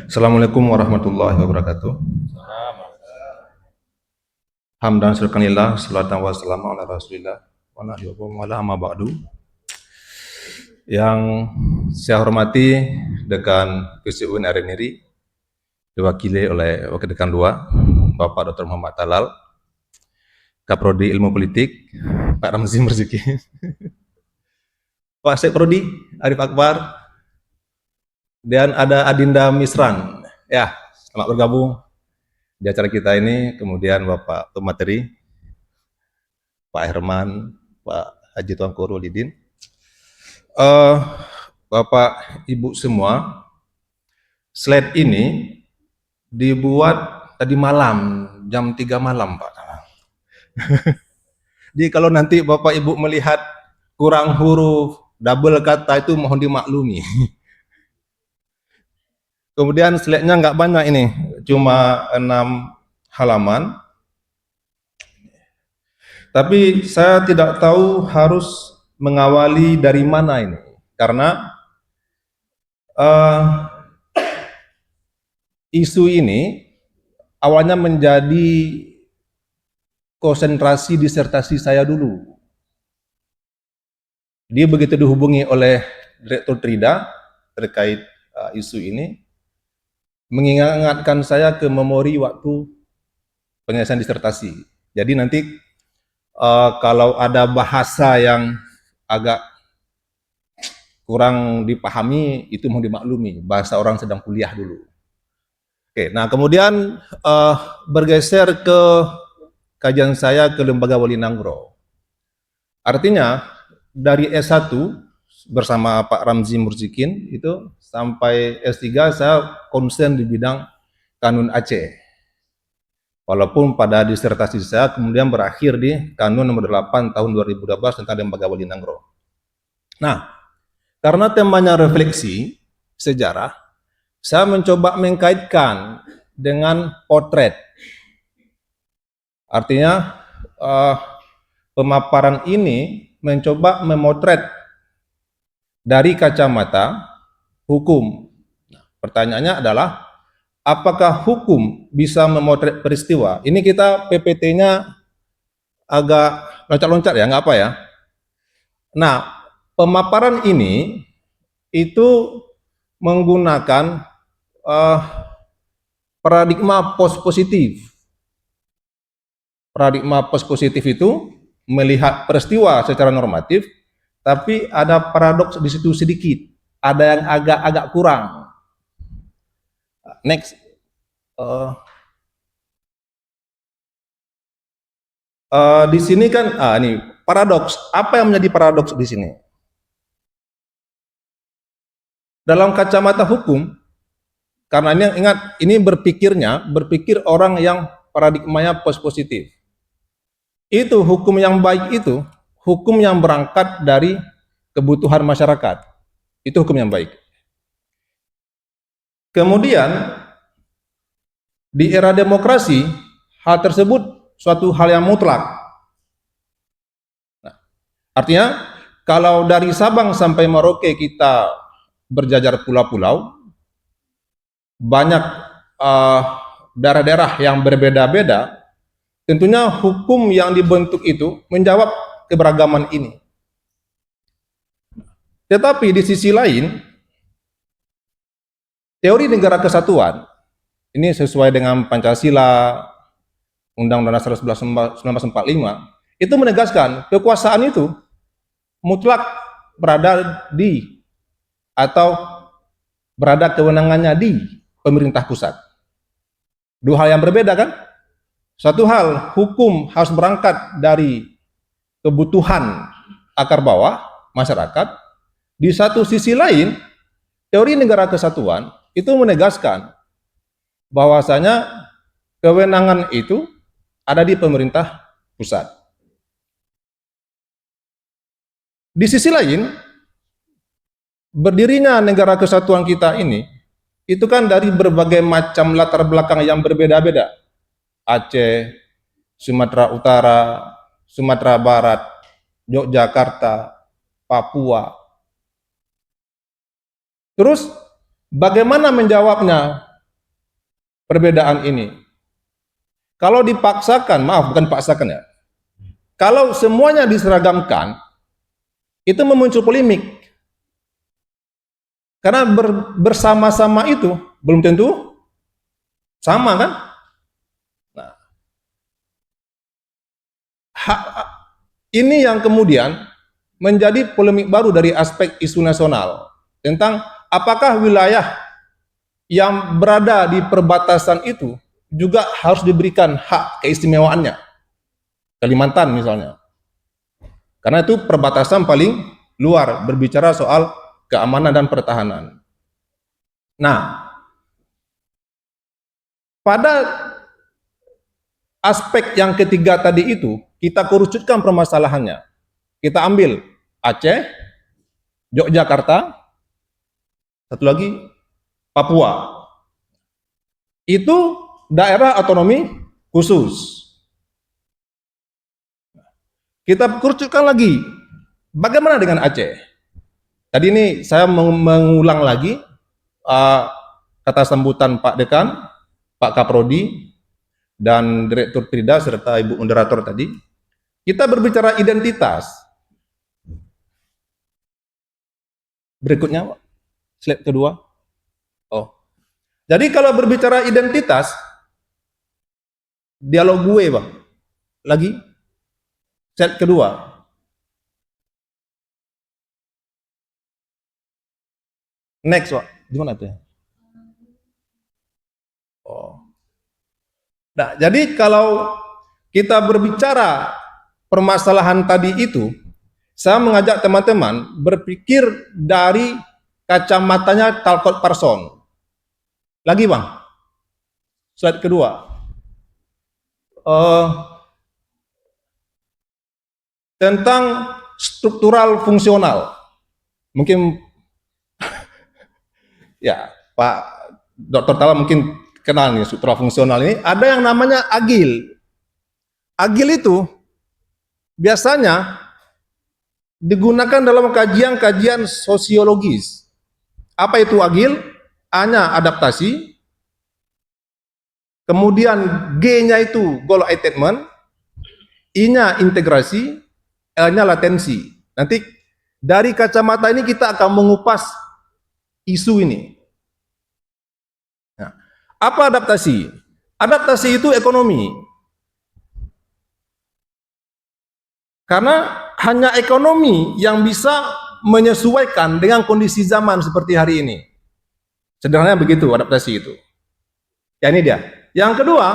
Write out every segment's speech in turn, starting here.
Assalamualaikum warahmatullahi wabarakatuh. Hamdan syukrunillah, salatan wa salamu ala rasulillah wa ala alihi wa amma ba'du. Yang saya hormati Dekan PCUN Areniri, diwakili oleh Wakil Dekan 2, Bapak Dr. Muhammad Talal, Kaprodi Ilmu Politik, Pak Ramzi Merziki, Pak Seprodi Arif Akbar, dan ada Adinda Misran. Ya, selamat bergabung di acara kita ini. Kemudian Bapak Pemateri, Pak Herman, Pak Haji Tuanku Rulidin, Bapak Ibu semua, slide ini dibuat tadi malam, jam 3 malam, Pak. Jadi kalau nanti Bapak Ibu melihat kurang huruf, double kata itu mohon dimaklumi. Kemudian slide-nya nggak banyak ini, cuma 6 halaman. Tapi saya tidak tahu harus mengawali dari mana ini, karena isu ini awalnya menjadi konsentrasi disertasi saya dulu. Dia begitu dihubungi oleh Direktur Trida terkait isu ini, mengingatkan saya ke memori waktu penyelesaian disertasi. Jadi nanti kalau ada bahasa yang agak kurang dipahami, itu mau dimaklumi, bahasa orang sedang kuliah dulu. Oke, nah kemudian bergeser ke kajian saya ke Lembaga Wali Nanggro. Artinya dari S1 bersama Pak Ramzi Murzikin itu sampai S3 saya konsen di bidang Kanun Aceh. Walaupun pada disertasi saya kemudian berakhir di Kanun nomor 8 tahun 2012 tentang Lembaga Wali Nanggro. Nah, karena temanya refleksi sejarah, saya mencoba mengkaitkan dengan potret. Artinya pemaparan ini mencoba memotret dari kacamata hukum. Nah, pertanyaannya adalah, apakah hukum bisa memotret peristiwa? Ini kita PPT-nya agak loncat-loncat ya, nggak apa ya. Nah, pemaparan ini itu menggunakan paradigma post-positif. Paradigma post-positif itu melihat peristiwa secara normatif, tapi ada paradoks di situ sedikit, ada yang agak kurang. Next. Di sini kan, ini paradoks. Apa yang menjadi paradoks di sini? Dalam kacamata hukum, karena ini ingat, ini berpikir orang yang paradigmanya post-positif. Itu hukum yang baik itu, hukum yang berangkat dari kebutuhan masyarakat. Itu hukum yang baik. Kemudian, di era demokrasi, hal tersebut suatu hal yang mutlak. Nah, artinya, kalau dari Sabang sampai Merauke kita berjajar pulau-pulau, banyak daerah-daerah yang berbeda-beda, tentunya hukum yang dibentuk itu menjawab keberagaman ini. Tetapi di sisi lain, teori negara kesatuan, ini sesuai dengan Pancasila, Undang-Undang Dasar 1945, itu menegaskan kekuasaan itu mutlak berada di atau berada kewenangannya di pemerintah pusat. Dua hal yang berbeda kan? Satu hal, hukum harus berangkat dari kebutuhan akar bawah masyarakat. Di satu sisi lain, teori negara kesatuan itu menegaskan bahwasanya kewenangan itu ada di pemerintah pusat. Di sisi lain, berdirinya negara kesatuan kita ini, itu kan dari berbagai macam latar belakang yang berbeda-beda. Aceh, Sumatera Utara, Sumatera Barat, Yogyakarta, Papua. Terus bagaimana menjawabnya perbedaan ini. Kalau dipaksakan, maaf bukan paksakan ya, kalau semuanya diseragamkan, itu memuncul polemik. Karena bersama-sama itu belum tentu sama kan? Nah, ini yang kemudian menjadi polemik baru dari aspek isu nasional tentang apakah wilayah yang berada di perbatasan itu juga harus diberikan hak keistimewaannya. Kalimantan misalnya. Karena itu perbatasan paling luar berbicara soal keamanan dan pertahanan. Nah, pada aspek yang ketiga tadi itu, kita kerucutkan permasalahannya. Kita ambil Aceh, Yogyakarta, satu lagi Papua. Itu daerah otonomi khusus. Kita kerucutkan lagi, bagaimana dengan Aceh? Tadi ini saya mengulang lagi kata sambutan Pak Dekan, Pak Kaprodi, dan Direktur Prida serta Ibu Moderator tadi. Kita berbicara identitas. Berikutnya, slide kedua. Oh, jadi kalau berbicara identitas, dialog gue, Bang. Lagi, slide kedua. Next, Pak. Gimana tuh? Oh. Nah, jadi kalau kita berbicara permasalahan tadi itu, saya mengajak teman-teman berpikir dari kacamatanya Talcott Parsons. Lagi, Bang. Slide kedua. Tentang struktural fungsional. Mungkin ya, Pak Dr. Tala mungkin kenal nih struktural fungsional ini. Ada yang namanya agil. Agil itu biasanya digunakan dalam kajian-kajian sosiologis. Apa itu agil? A-nya adaptasi, kemudian G-nya itu goal attainment, I-nya integrasi, L-nya latensi. Nanti dari kacamata ini kita akan mengupas isu ini. Nah, apa adaptasi? Adaptasi itu ekonomi. Karena hanya ekonomi yang bisa menyesuaikan dengan kondisi zaman seperti hari ini. Sederhananya begitu adaptasi itu. Ya ini dia. Yang kedua,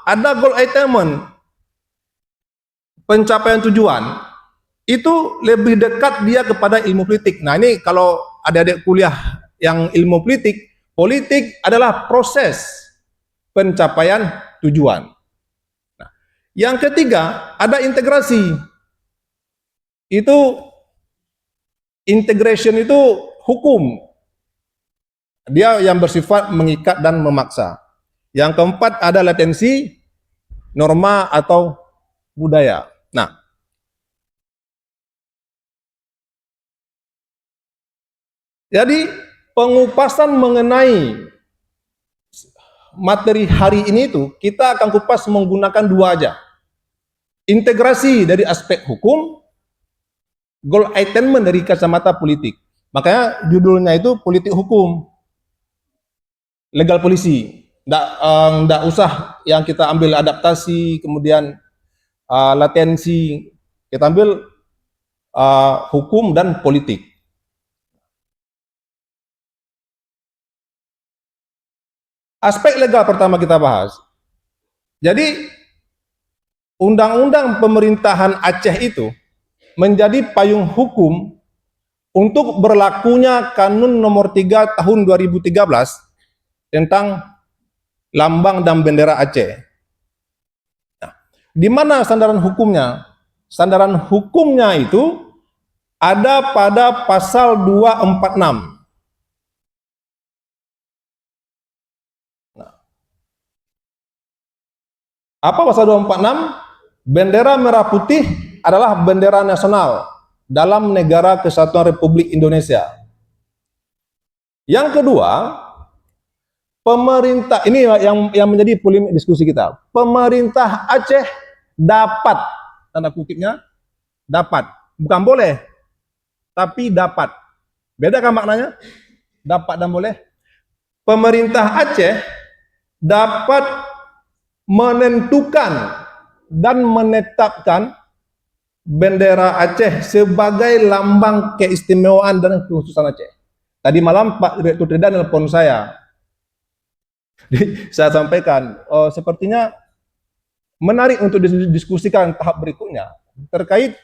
ada goal attainment. Pencapaian tujuan. Itu lebih dekat dia kepada ilmu politik. Nah ini kalau adik-adik kuliah yang ilmu politik adalah proses pencapaian tujuan. Nah, yang ketiga, ada integrasi. Itu integration itu hukum. Dia yang bersifat mengikat dan memaksa. Yang keempat ada latensi, norma atau budaya. Nah, jadi pengupasan mengenai materi hari ini itu kita akan kupas menggunakan dua aja. Integrasi dari aspek hukum, goal attainment dari kacamata politik. Makanya judulnya itu politik hukum. Legal polisi, nggak usah yang kita ambil adaptasi, kemudian latensi, kita ambil hukum dan politik. Aspek legal pertama kita bahas. Jadi undang-undang pemerintahan Aceh itu menjadi payung hukum untuk berlakunya Kanun Nomor 3 Tahun 2013 tentang lambang dan bendera Aceh. Nah, di mana sandaran hukumnya? Sandaran hukumnya itu ada pada pasal 246. Nah, apa pasal 246? Bendera merah putih adalah bendera nasional dalam Negara Kesatuan Republik Indonesia. Yang kedua, Pemerintah, ini yang menjadi polemik diskusi kita. Pemerintah Aceh dapat, tanda kutipnya, dapat. Bukan boleh, tapi dapat. Beda kan maknanya? Dapat dan boleh. Pemerintah Aceh dapat menentukan dan menetapkan bendera Aceh sebagai lambang keistimewaan dan kekhususan Aceh. Tadi malam Pak Direktur Trida nelpon saya. Saya sampaikan, sepertinya menarik untuk didiskusikan tahap berikutnya terkait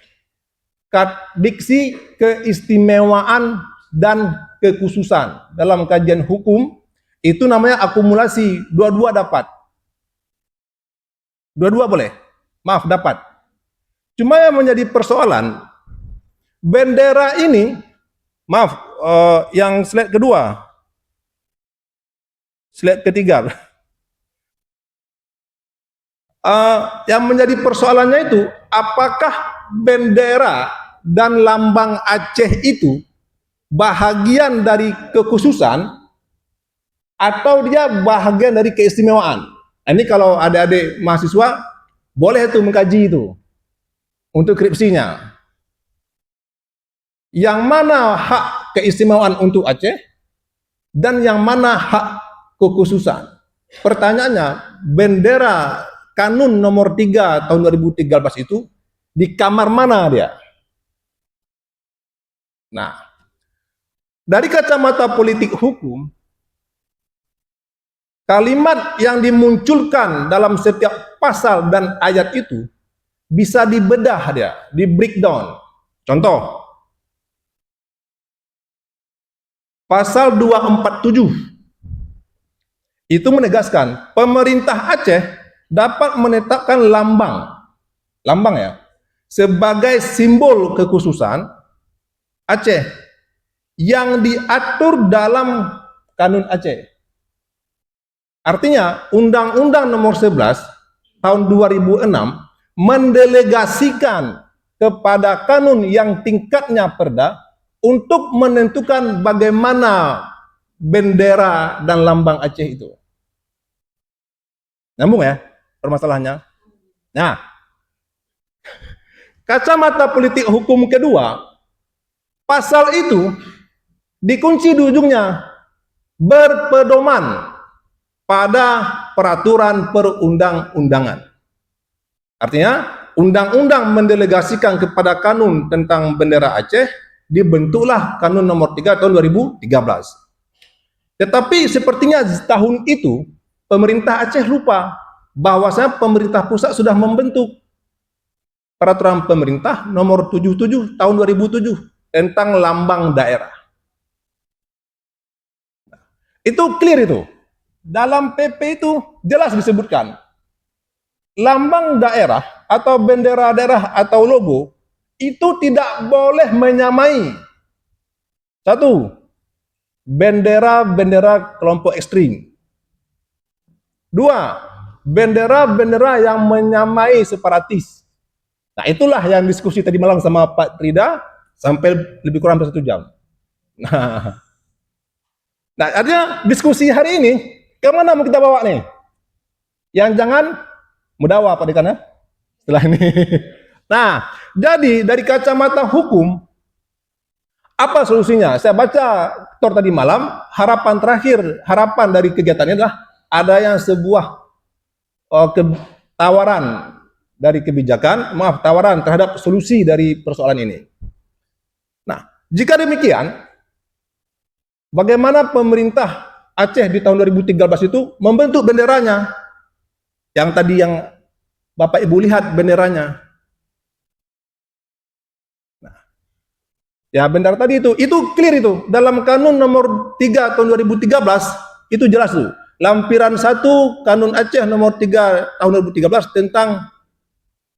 diksi keistimewaan dan kekhususan dalam kajian hukum. Itu namanya akumulasi, dua-dua dapat. Dua-dua boleh, maaf dapat. Cuma yang menjadi persoalan, bendera ini, maaf, yang slide kedua, slide ketiga, yang menjadi persoalannya itu, apakah bendera dan lambang Aceh itu bahagian dari kekhususan atau dia bahagian dari keistimewaan? Ini kalau adik-adik mahasiswa boleh itu mengkaji itu untuk skripsinya. Yang mana hak keistimewaan untuk Aceh dan yang mana hak kekhususan? Pertanyaannya, bendera Kanun nomor 3 tahun 2013 itu di kamar mana dia? Nah, dari kacamata politik hukum, kalimat yang dimunculkan dalam setiap pasal dan ayat itu bisa dibedah dia, di breakdown. Contoh, pasal 247 itu menegaskan pemerintah Aceh dapat menetapkan lambang ya, sebagai simbol kekhususan Aceh yang diatur dalam Kanun Aceh. Artinya, Undang-Undang Nomor 11 tahun 2006 mendelegasikan kepada kanun yang tingkatnya perda untuk menentukan bagaimana bendera dan lambang Aceh itu. Nyambung ya permasalahannya? Nah, kacamata politik hukum kedua, pasal itu dikunci di ujungnya berpedoman pada peraturan perundang-undangan. Artinya, undang-undang mendelegasikan kepada kanun tentang bendera Aceh, dibentuklah Kanun nomor 3 tahun 2013. Tetapi sepertinya tahun itu, pemerintah Aceh lupa bahwasanya pemerintah pusat sudah membentuk peraturan pemerintah nomor 77 tahun 2007 tentang lambang daerah. Itu clear itu. Dalam PP itu jelas disebutkan lambang daerah atau bendera daerah atau logo itu tidak boleh menyamai satu, bendera-bendera kelompok ekstrim. Dua, bendera-bendera yang menyamai separatis. Nah, itulah yang diskusi tadi malam sama Pak Trida sampai lebih kurang 1 jam. Nah, artinya diskusi hari ini kemana mau kita bawa nih? Yang jangan mudawa Pak Dekan ya, setelah ini. Nah, jadi dari kacamata hukum, apa solusinya? Saya baca tadi malam, harapan terakhir, harapan dari kegiatan ini adalah ada yang sebuah tawaran dari kebijakan, tawaran terhadap solusi dari persoalan ini. Nah, jika demikian, bagaimana pemerintah Aceh di tahun 2013 itu membentuk benderanya? Yang tadi yang Bapak Ibu lihat benderanya. Nah, ya bendera tadi itu clear itu. Dalam Kanun nomor 3 tahun 2013, itu jelas tuh. Lampiran 1 Kanun Aceh nomor 3 tahun 2013 tentang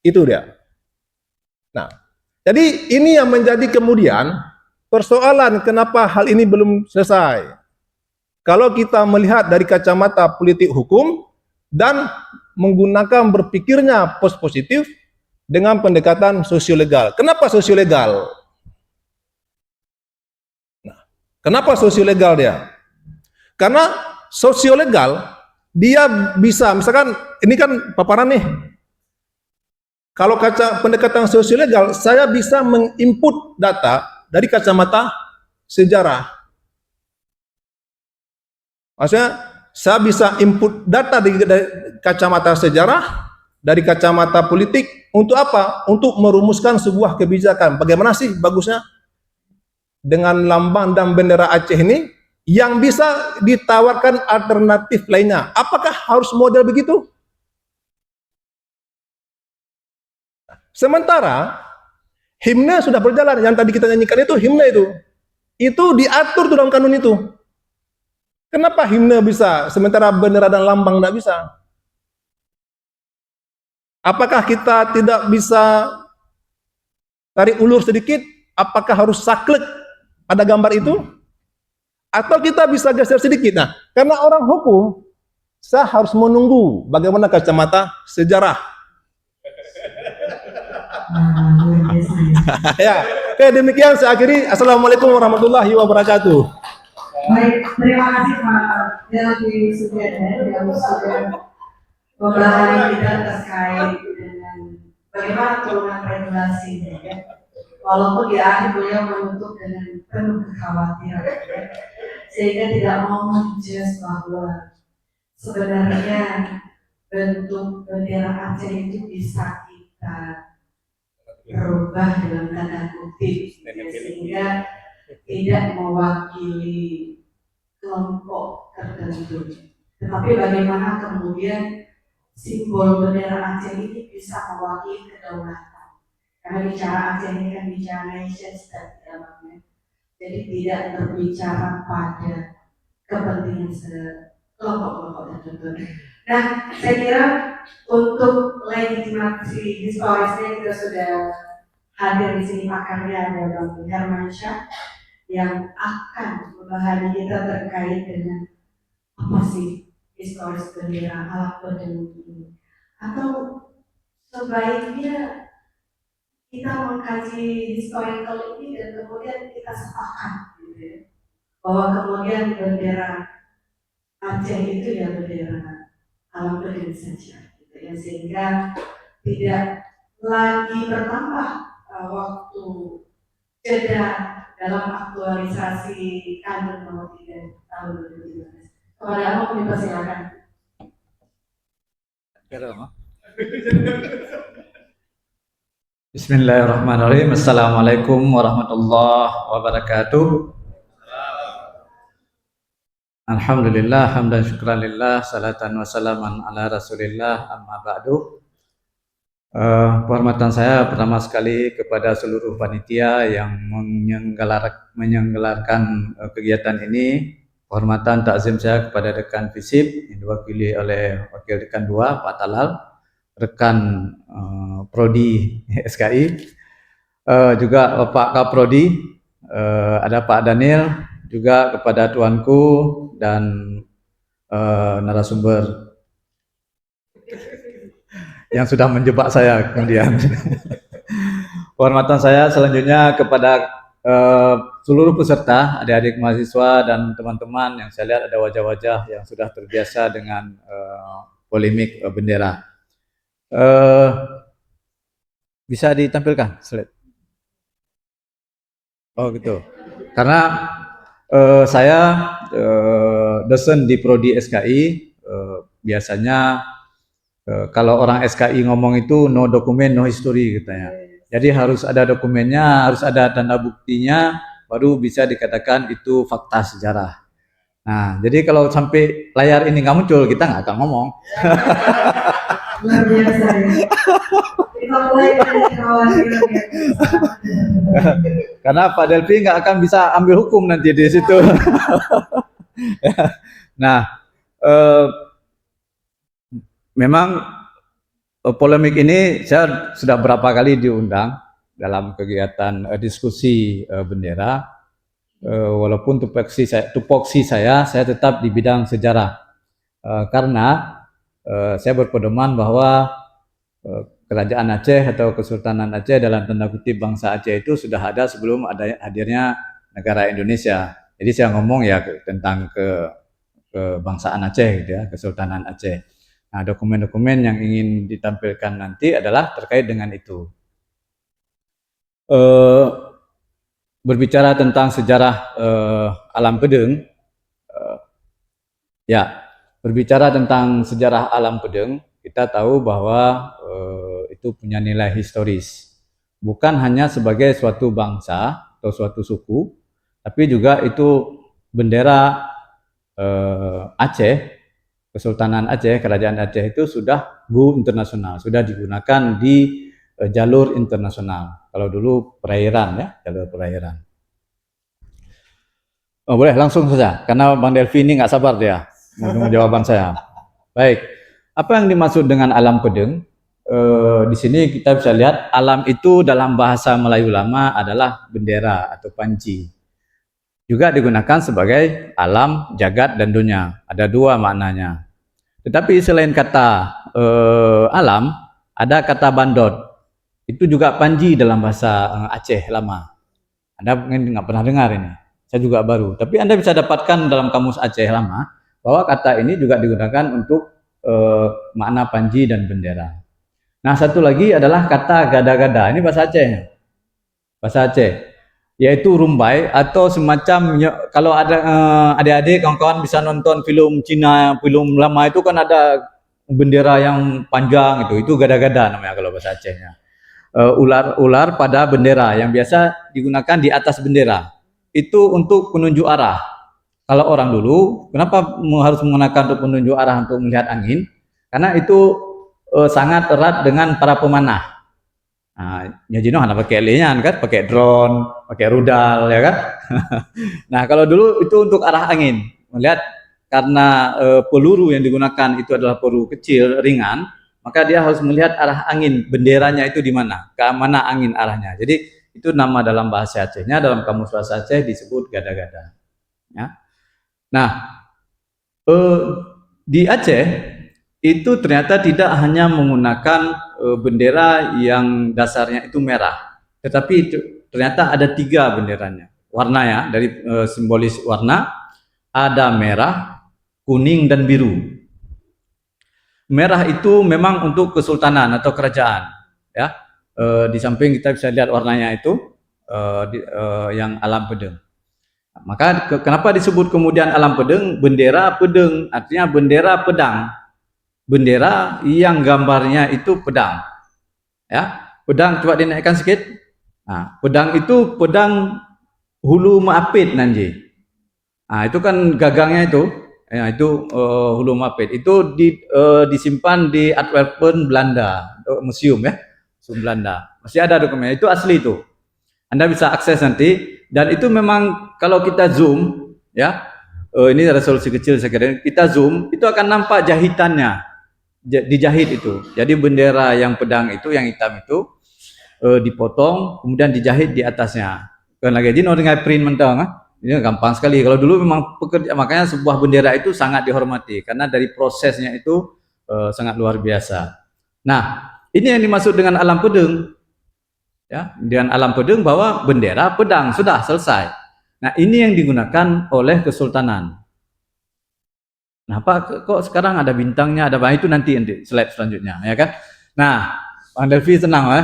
itu dia. Nah, jadi ini yang menjadi kemudian persoalan kenapa hal ini belum selesai. Kalau kita melihat dari kacamata politik hukum dan menggunakan berpikirnya positif dengan pendekatan sosiolegal. Kenapa sosiolegal? Nah, kenapa sosiolegal dia? Karena sosiolegal, dia bisa, misalkan ini kan paparan nih. Kalau pendekatan sosiolegal, saya bisa menginput data dari kacamata sejarah. Maksudnya, saya bisa input data dari kacamata sejarah, dari kacamata politik, untuk apa? Untuk merumuskan sebuah kebijakan. Bagaimana sih bagusnya dengan lambang dan bendera Aceh ini yang bisa ditawarkan alternatif lainnya? Apakah harus model begitu? Sementara himne sudah berjalan, yang tadi kita nyanyikan itu himne itu diatur dalam kanun itu. Kenapa himne bisa, sementara bendera dan lambang tidak bisa? Apakah kita tidak bisa tarik ulur sedikit? Apakah harus saklek ada gambar itu? Atau kita bisa geser sedikit? Nah, karena orang hukum, saya harus menunggu bagaimana kacamata sejarah. Ya, oke, demikian saya akhiri. Assalamualaikum warahmatullahi wabarakatuh. Baik, terima kasih Pak Delvi Sugiana yang sudah membahas kita terkait dengan bagaimana turunan regulasi ya. Walaupun di akhir beliau menutup dengan penuh kekhawatiran ya. Sehingga tidak mau menjudge bahwa sebenarnya bentuk bendera Aceh itu bisa kita berubah dalam tanda kutip ya, sehingga tidak mewakili kelompok tertentu. Tetapi bagaimana kemudian simbol bendera Aceh ini bisa mewakili kedaulatan. Karena bicara Aceh ini kan bicara nation state dalamnya. Jadi tidak berbicara pada kepentingan kelompok-kelompok tertentu. Nah, saya kira untuk legitimasi historisnya kita sudah hadir di sini pakarnya ada Bang Hermansyah yang akan membahas kita terkait dengan apa sih historis bendera alat peduli ini, atau sebaiknya kita mengkaji historical ini dan kemudian kita sepakat gitu ya, bahwa kemudian bendera Aceh itu ya bendera alam peduli saja gitu ya, sehingga tidak lagi bertambah waktu jeda dalam aktualisasi kanun nomor 3 tahun 2017. Kepada Anda kami persilakan. Bismillahirrahmanirrahim. Assalamualaikum warahmatullahi wabarakatuh. Alhamdulillah, hamdan syukran lillah, salatan wa salaman ala rasulillah, amma ba'du. Penghormatan saya pertama sekali kepada seluruh panitia yang menyenggelarkan kegiatan ini. Penghormatan takzim saya kepada rekan FISIP yang diwakili oleh Wakil Dekan 2 Pak Talal, rekan Prodi SKI, juga Pak Kaprodi, ada Pak Daniel, juga kepada tuanku dan narasumber yang sudah menjebak saya kemudian. Penghormatan saya selanjutnya kepada seluruh peserta, adik-adik mahasiswa dan teman-teman yang saya lihat ada wajah-wajah yang sudah terbiasa dengan polemik bendera. Bisa ditampilkan slide? Oh gitu. Karena saya dosen di Prodi SKI, biasanya kalau orang SKI ngomong itu no dokumen no history katanya. Jadi harus ada dokumennya, harus ada tanda buktinya, baru bisa dikatakan itu fakta sejarah. Nah, jadi kalau sampai layar ini nggak muncul, kita nggak akan ngomong. Luar biasa ya. Kita mulai dari kekhawatiran ya. Karena Pak Delvi nggak akan bisa ambil hukum nanti di situ. Nah, memang polemik ini saya sudah berapa kali diundang dalam kegiatan diskusi bendera, walaupun tupoksi saya tetap di bidang sejarah, karena saya berpedoman bahwa Kerajaan Aceh atau Kesultanan Aceh dalam tanda kutip bangsa Aceh itu sudah ada sebelum hadirnya negara Indonesia. Jadi saya ngomong ya tentang kebangsaan Aceh, gitu ya, Kesultanan Aceh. Nah, dokumen-dokumen yang ingin ditampilkan nanti adalah terkait dengan itu. Berbicara tentang sejarah alam Pedeng, ya, berbicara tentang sejarah alam Pedeng, kita tahu bahwa itu punya nilai historis. Bukan hanya sebagai suatu bangsa atau suatu suku, tapi juga itu bendera Aceh, Kesultanan Aceh, Kerajaan Aceh itu sudah go internasional, sudah digunakan di jalur internasional. Kalau dulu perairan ya, jalur perairan. Oh, boleh langsung saja, karena Bang Delvi ini nggak sabar dia menunggu jawaban saya. Baik, apa yang dimaksud dengan alam Pedeng? Di sini kita bisa lihat alam itu dalam bahasa Melayu lama adalah bendera atau panji. Juga digunakan sebagai alam, jagat, dan dunia. Ada dua maknanya. Tetapi selain kata alam, ada kata bandot. Itu juga panji dalam bahasa Aceh lama. Anda mungkin nggak pernah dengar ini. Saya juga baru. Tapi Anda bisa dapatkan dalam kamus Aceh lama bahwa kata ini juga digunakan untuk makna panji dan bendera. Nah, satu lagi adalah kata gada-gada. Ini bahasa Aceh. Bahasa Aceh. Yaitu rumbai atau semacam, kalau ada adik-adik, kawan-kawan bisa nonton film Cina, film lama itu kan ada bendera yang panjang itu gada-gada namanya kalau bahasa Acehnya. Ular pada bendera yang biasa digunakan di atas bendera. Itu untuk penunjuk arah. Kalau orang dulu, kenapa harus menggunakan untuk penunjuk arah untuk melihat angin? Karena itu sangat erat dengan para pemanah. Nah, Nyajino hanya pakai lenya kan, pakai drone, pakai rudal ya kan. Nah, kalau dulu itu untuk arah angin. Melihat karena peluru yang digunakan itu adalah peluru kecil, ringan, maka dia harus melihat arah angin, benderanya itu di mana, ke mana angin arahnya. Jadi itu nama dalam bahasa Acehnya, dalam kamus bahasa Aceh disebut gada-gada. Ya. Nah, di Aceh itu ternyata tidak hanya menggunakan bendera yang dasarnya itu merah, tetapi itu ternyata ada 3 benderanya. Warnanya dari simbolis warna ada merah, kuning, dan biru. Merah itu memang untuk kesultanan atau kerajaan, ya. Di samping kita bisa lihat warnanya itu yang alam Pedeng. Maka kenapa disebut kemudian alam Pedeng? Bendera Pedeng artinya bendera pedang. Bendera yang gambarnya itu pedang. Ya, pedang coba dinaikkan sedikit. Nah, pedang itu pedang hulu maapit nanti. Nah, itu kan gagangnya itu. Ya, itu hulu maapit. Itu disimpan di Antwerpen, Belanda, museum ya, museum Belanda. Masih ada dokumennya. Itu asli itu. Anda bisa akses nanti. Dan itu memang kalau kita zoom, ya, ini resolusi kecil saya kira. Kita zoom, itu akan nampak jahitannya. Dijahit itu. Jadi bendera yang pedang itu, yang hitam itu dipotong, kemudian dijahit di atasnya. Kan lagi jadi dengan print mentang, ini gampang sekali. Kalau dulu memang pekerja, makanya sebuah bendera itu sangat dihormati karena dari prosesnya itu sangat luar biasa. Nah, ini yang dimaksud dengan alam Pedeng. Ya, dengan alam Pedeng bahwa bendera pedang sudah selesai. Nah, ini yang digunakan oleh kesultanan. Kenapa kok sekarang ada bintangnya, ada itu nanti slide selanjutnya, ya kan? Nah, Bang Delvi tenang ya.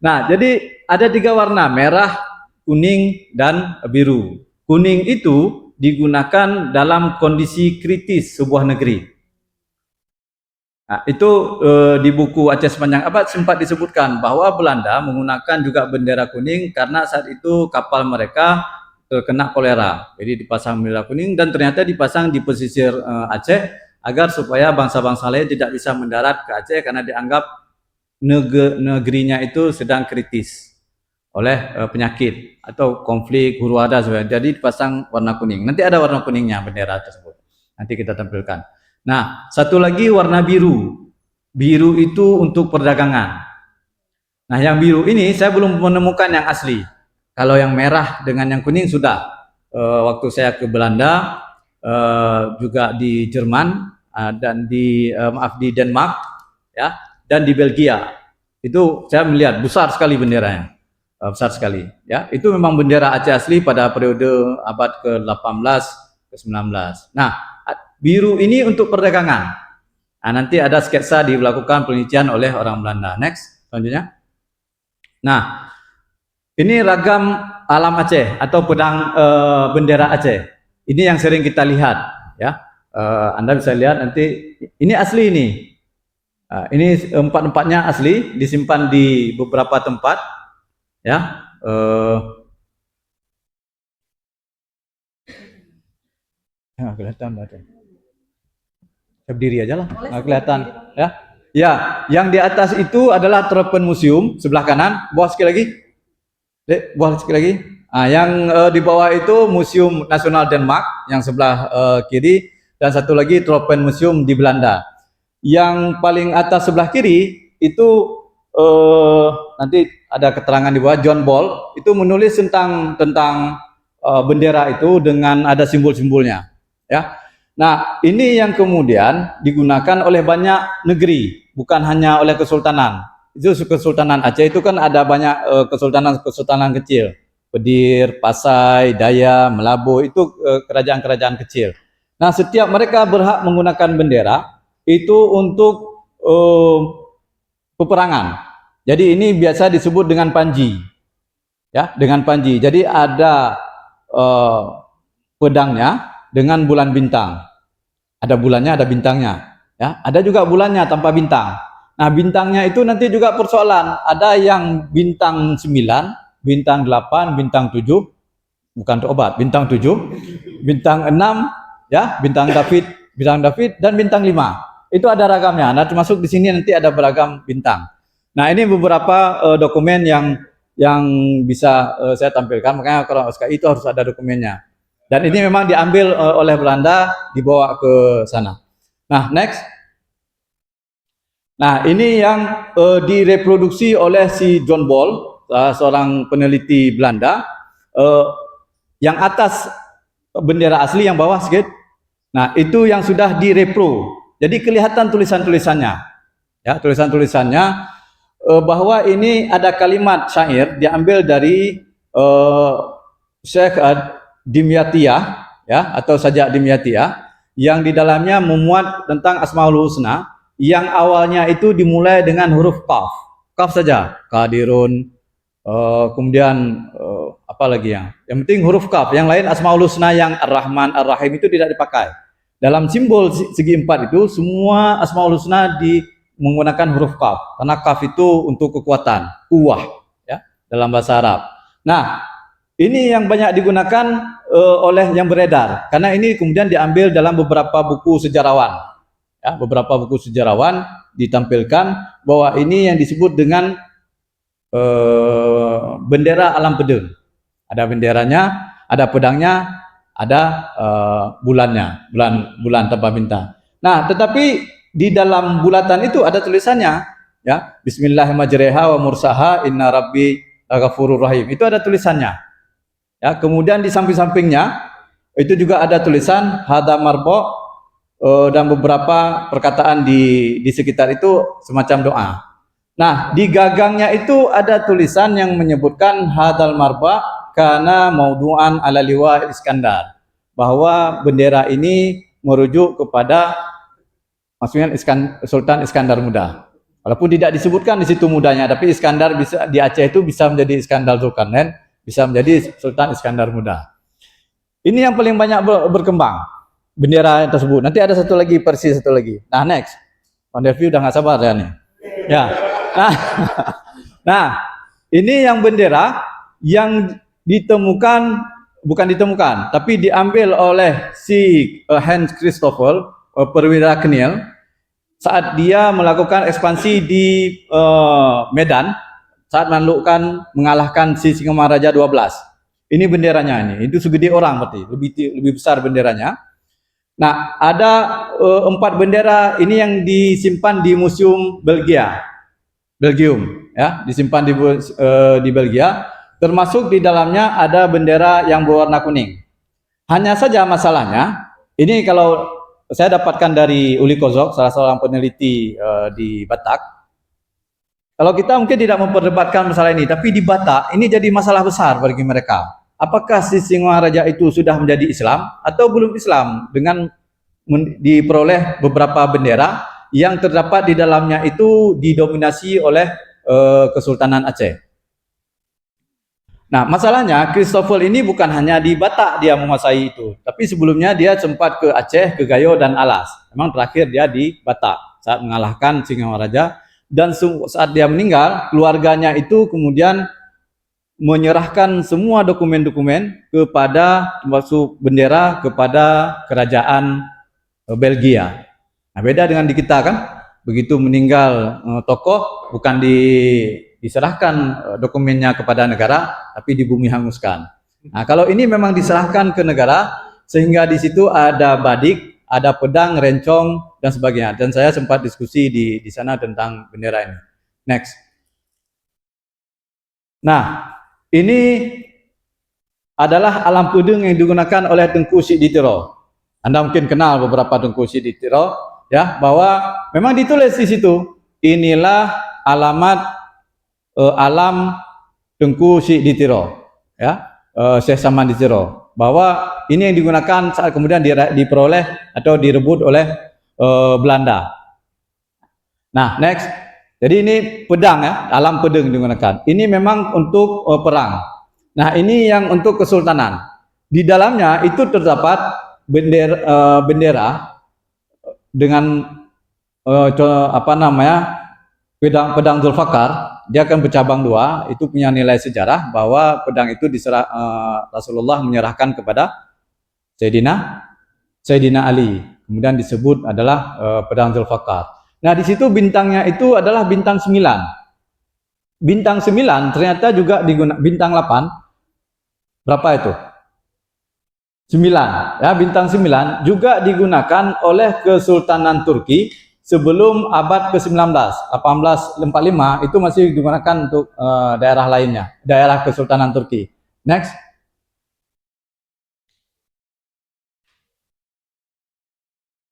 Nah, jadi ada 3 warna, merah, kuning, dan biru. Kuning itu digunakan dalam kondisi kritis sebuah negeri. Nah, itu di buku Aceh Sepanjang Abad sempat disebutkan bahwa Belanda menggunakan juga bendera kuning karena saat itu kapal mereka terkena kolera, jadi dipasang bendera kuning dan ternyata dipasang di pesisir Aceh agar supaya bangsa-bangsa lain tidak bisa mendarat ke Aceh karena dianggap negerinya itu sedang kritis oleh penyakit atau konflik huru hara. Jadi dipasang warna kuning. Nanti ada warna kuningnya bendera tersebut. Nanti kita tampilkan. Nah, satu lagi warna biru. Biru itu untuk perdagangan. Nah, yang biru ini saya belum menemukan yang asli. Kalau yang merah dengan yang kuning sudah. Waktu saya ke Belanda, juga di Jerman dan di Denmark, ya, dan di Belgia. Itu saya melihat besar sekali benderanya, besar sekali. Ya, itu memang bendera Aceh asli pada periode abad ke-18, ke-19. Nah, biru ini untuk perdagangan. Nah, nanti ada sketsa dilakukan penelitian oleh orang Belanda. Next, selanjutnya. Nah, ini ragam alam Aceh atau pedang bendera Aceh. Ini yang sering kita lihat, ya. Anda bisa lihat nanti. Ini asli ini. Ini empat-empatnya asli, disimpan di beberapa tempat, ya. Kelihatan baca. Saya berdiri aja lah, nggak kelihatan, ya. Ya, yang di atas itu adalah Tropen Museum sebelah kanan. Bawah sekali lagi, bawah sekali lagi. Yang di bawah itu Museum Nasional Denmark yang sebelah kiri, dan satu lagi Tropen Museum di Belanda. Yang paling atas sebelah kiri itu nanti ada keterangan di bawah. John Ball itu menulis tentang bendera itu dengan ada simbol-simbolnya, ya. Nah, ini yang kemudian digunakan oleh banyak negeri, bukan hanya oleh kesultanan. Itu Kesultanan Aceh itu kan ada banyak kesultanan kecil. Pedir, Pasai, Daya, Melabu, itu kerajaan-kerajaan kecil. Nah, setiap mereka berhak menggunakan bendera itu untuk peperangan. Jadi ini biasa disebut dengan panji. Ya, dengan panji. Jadi ada pedangnya dengan bulan bintang. Ada bulannya, ada bintangnya. Ya, ada juga bulannya tanpa bintang. Nah, bintangnya itu nanti juga persoalan. Ada yang bintang 9, bintang 8, bintang 7. Bukan untuk obat, bintang 7, bintang 6, ya, bintang David dan bintang 5. Itu ada ragamnya. Nah, termasuk di sini nanti ada beragam bintang. Nah, ini beberapa dokumen yang bisa saya tampilkan. Makanya kalau SKI itu harus ada dokumennya. Dan ini memang diambil oleh Belanda, dibawa ke sana. Nah, next. Nah, ini yang direproduksi oleh si John Ball, seorang peneliti Belanda. Yang atas bendera asli, yang bawah sedikit. Nah, itu yang sudah direpro. Jadi kelihatan tulisan-tulisannya. Ya, tulisan-tulisannya bahwa ini ada kalimat syair diambil dari Syekh Dimyatiyah, ya, atau Sajak Dimyatiyah, yang di dalamnya memuat tentang Asmaul Husna, yang awalnya itu dimulai dengan huruf Qaf. Qaf saja, Qadirun, kemudian apa lagi yang penting huruf Qaf. Yang lain Asmaul Husna yang Ar-Rahman, Ar-Rahim itu tidak dipakai. Dalam simbol segi empat itu semua Asmaul Husna menggunakan huruf Qaf, karena Qaf itu untuk kekuatan, kuwah, ya, dalam bahasa Arab. Nah, ini yang banyak digunakan oleh yang beredar, karena ini kemudian diambil dalam beberapa buku sejarawan. Ya, beberapa buku sejarawan ditampilkan bahwa ini yang disebut dengan bendera alam pedang. Ada benderanya, ada pedangnya, ada bulannya, bulan tanpa bintang. Nah, tetapi di dalam bulatan itu ada tulisannya, ya, Bismillahirrahmanirrahim wa mursaha inna rabbi laghafurur rahim. Itu ada tulisannya. Ya, kemudian di samping-sampingnya itu juga ada tulisan hada marbo, dan beberapa perkataan di sekitar itu semacam doa. Nah, di gagangnya itu ada tulisan yang menyebutkan hadal marba karena maudu'an ala liwa Iskandar, bahwa bendera ini merujuk kepada maksudnya Sultan Iskandar Muda. Walaupun tidak disebutkan di situ mudanya, tapi Iskandar bisa di Aceh itu bisa menjadi Iskandar Zulkarnain, bisa menjadi Sultan Iskandar Muda. Ini yang paling banyak berkembang, bendera tersebut. Nanti ada satu lagi, Persis satu lagi. Nah, next. Pak Devi udah nggak sabar ya nih. Ya. Nah, ini yang bendera yang ditemukan, bukan ditemukan, tapi diambil oleh si Hans Christoffel perwira Kniel saat dia melakukan ekspansi di Medan, saat mengalahkan si Singamaraja 12. Ini benderanya ini, itu segede orang berarti, lebih besar benderanya. Nah, ada 4 bendera ini yang disimpan di Museum Belgium, ya, disimpan di Belgia. Termasuk di dalamnya ada bendera yang berwarna kuning. Hanya saja masalahnya, ini kalau saya dapatkan dari Uli Kozok, salah seorang peneliti di Batak. Kalau kita mungkin tidak memperdebatkan masalah ini, tapi di Batak ini jadi masalah besar bagi mereka. apakah si Singaraja itu sudah menjadi Islam atau belum Islam dengan diperoleh beberapa bendera yang terdapat di dalamnya itu didominasi oleh Kesultanan Aceh. Nah, masalahnya Christopher ini bukan hanya di Batak dia menguasai itu, tapi sebelumnya dia sempat ke Aceh, ke Gayo dan Alas. Memang terakhir dia di Batak saat mengalahkan Singaraja, dan saat dia meninggal, keluarganya itu kemudian menyerahkan semua dokumen-dokumen kepada, termasuk bendera, kepada kerajaan Belgia. Nah, beda dengan di kita kan, begitu meninggal tokoh bukan diserahkan dokumennya kepada negara, tapi di bumi hanguskan. Nah, kalau ini memang diserahkan ke negara, sehingga di situ ada badik, ada pedang, rencong, dan sebagainya. Dan saya sempat diskusi di sana tentang bendera ini. Next. Nah, ini adalah alam pudeng yang digunakan oleh Tengku Siditiro. Anda mungkin kenal beberapa Tengku Siditiro, ya, bahwa memang ditulis di situ, inilah alamat alam Tengku Siditiro, ya, Syekh Samanditiro, bahwa ini yang digunakan saat kemudian diperoleh atau direbut oleh Belanda. Nah, next. Jadi ini pedang, ya, alam pedang digunakan. Ini memang untuk perang. Nah, ini yang untuk kesultanan. Di dalamnya itu terdapat bendera dengan pedang Zulfakar. Dia akan bercabang dua. Itu punya nilai sejarah bahwa pedang itu Rasulullah menyerahkan kepada Sayyidina Ali. Kemudian disebut adalah pedang Zulfakar. Nah, di situ bintangnya itu adalah bintang 9. Bintang 9 ternyata juga digunakan, bintang 8. Berapa itu? 9. Ya, bintang 9 juga digunakan oleh Kesultanan Turki sebelum abad ke-19. 1845 itu masih digunakan untuk daerah lainnya, daerah Kesultanan Turki. Next.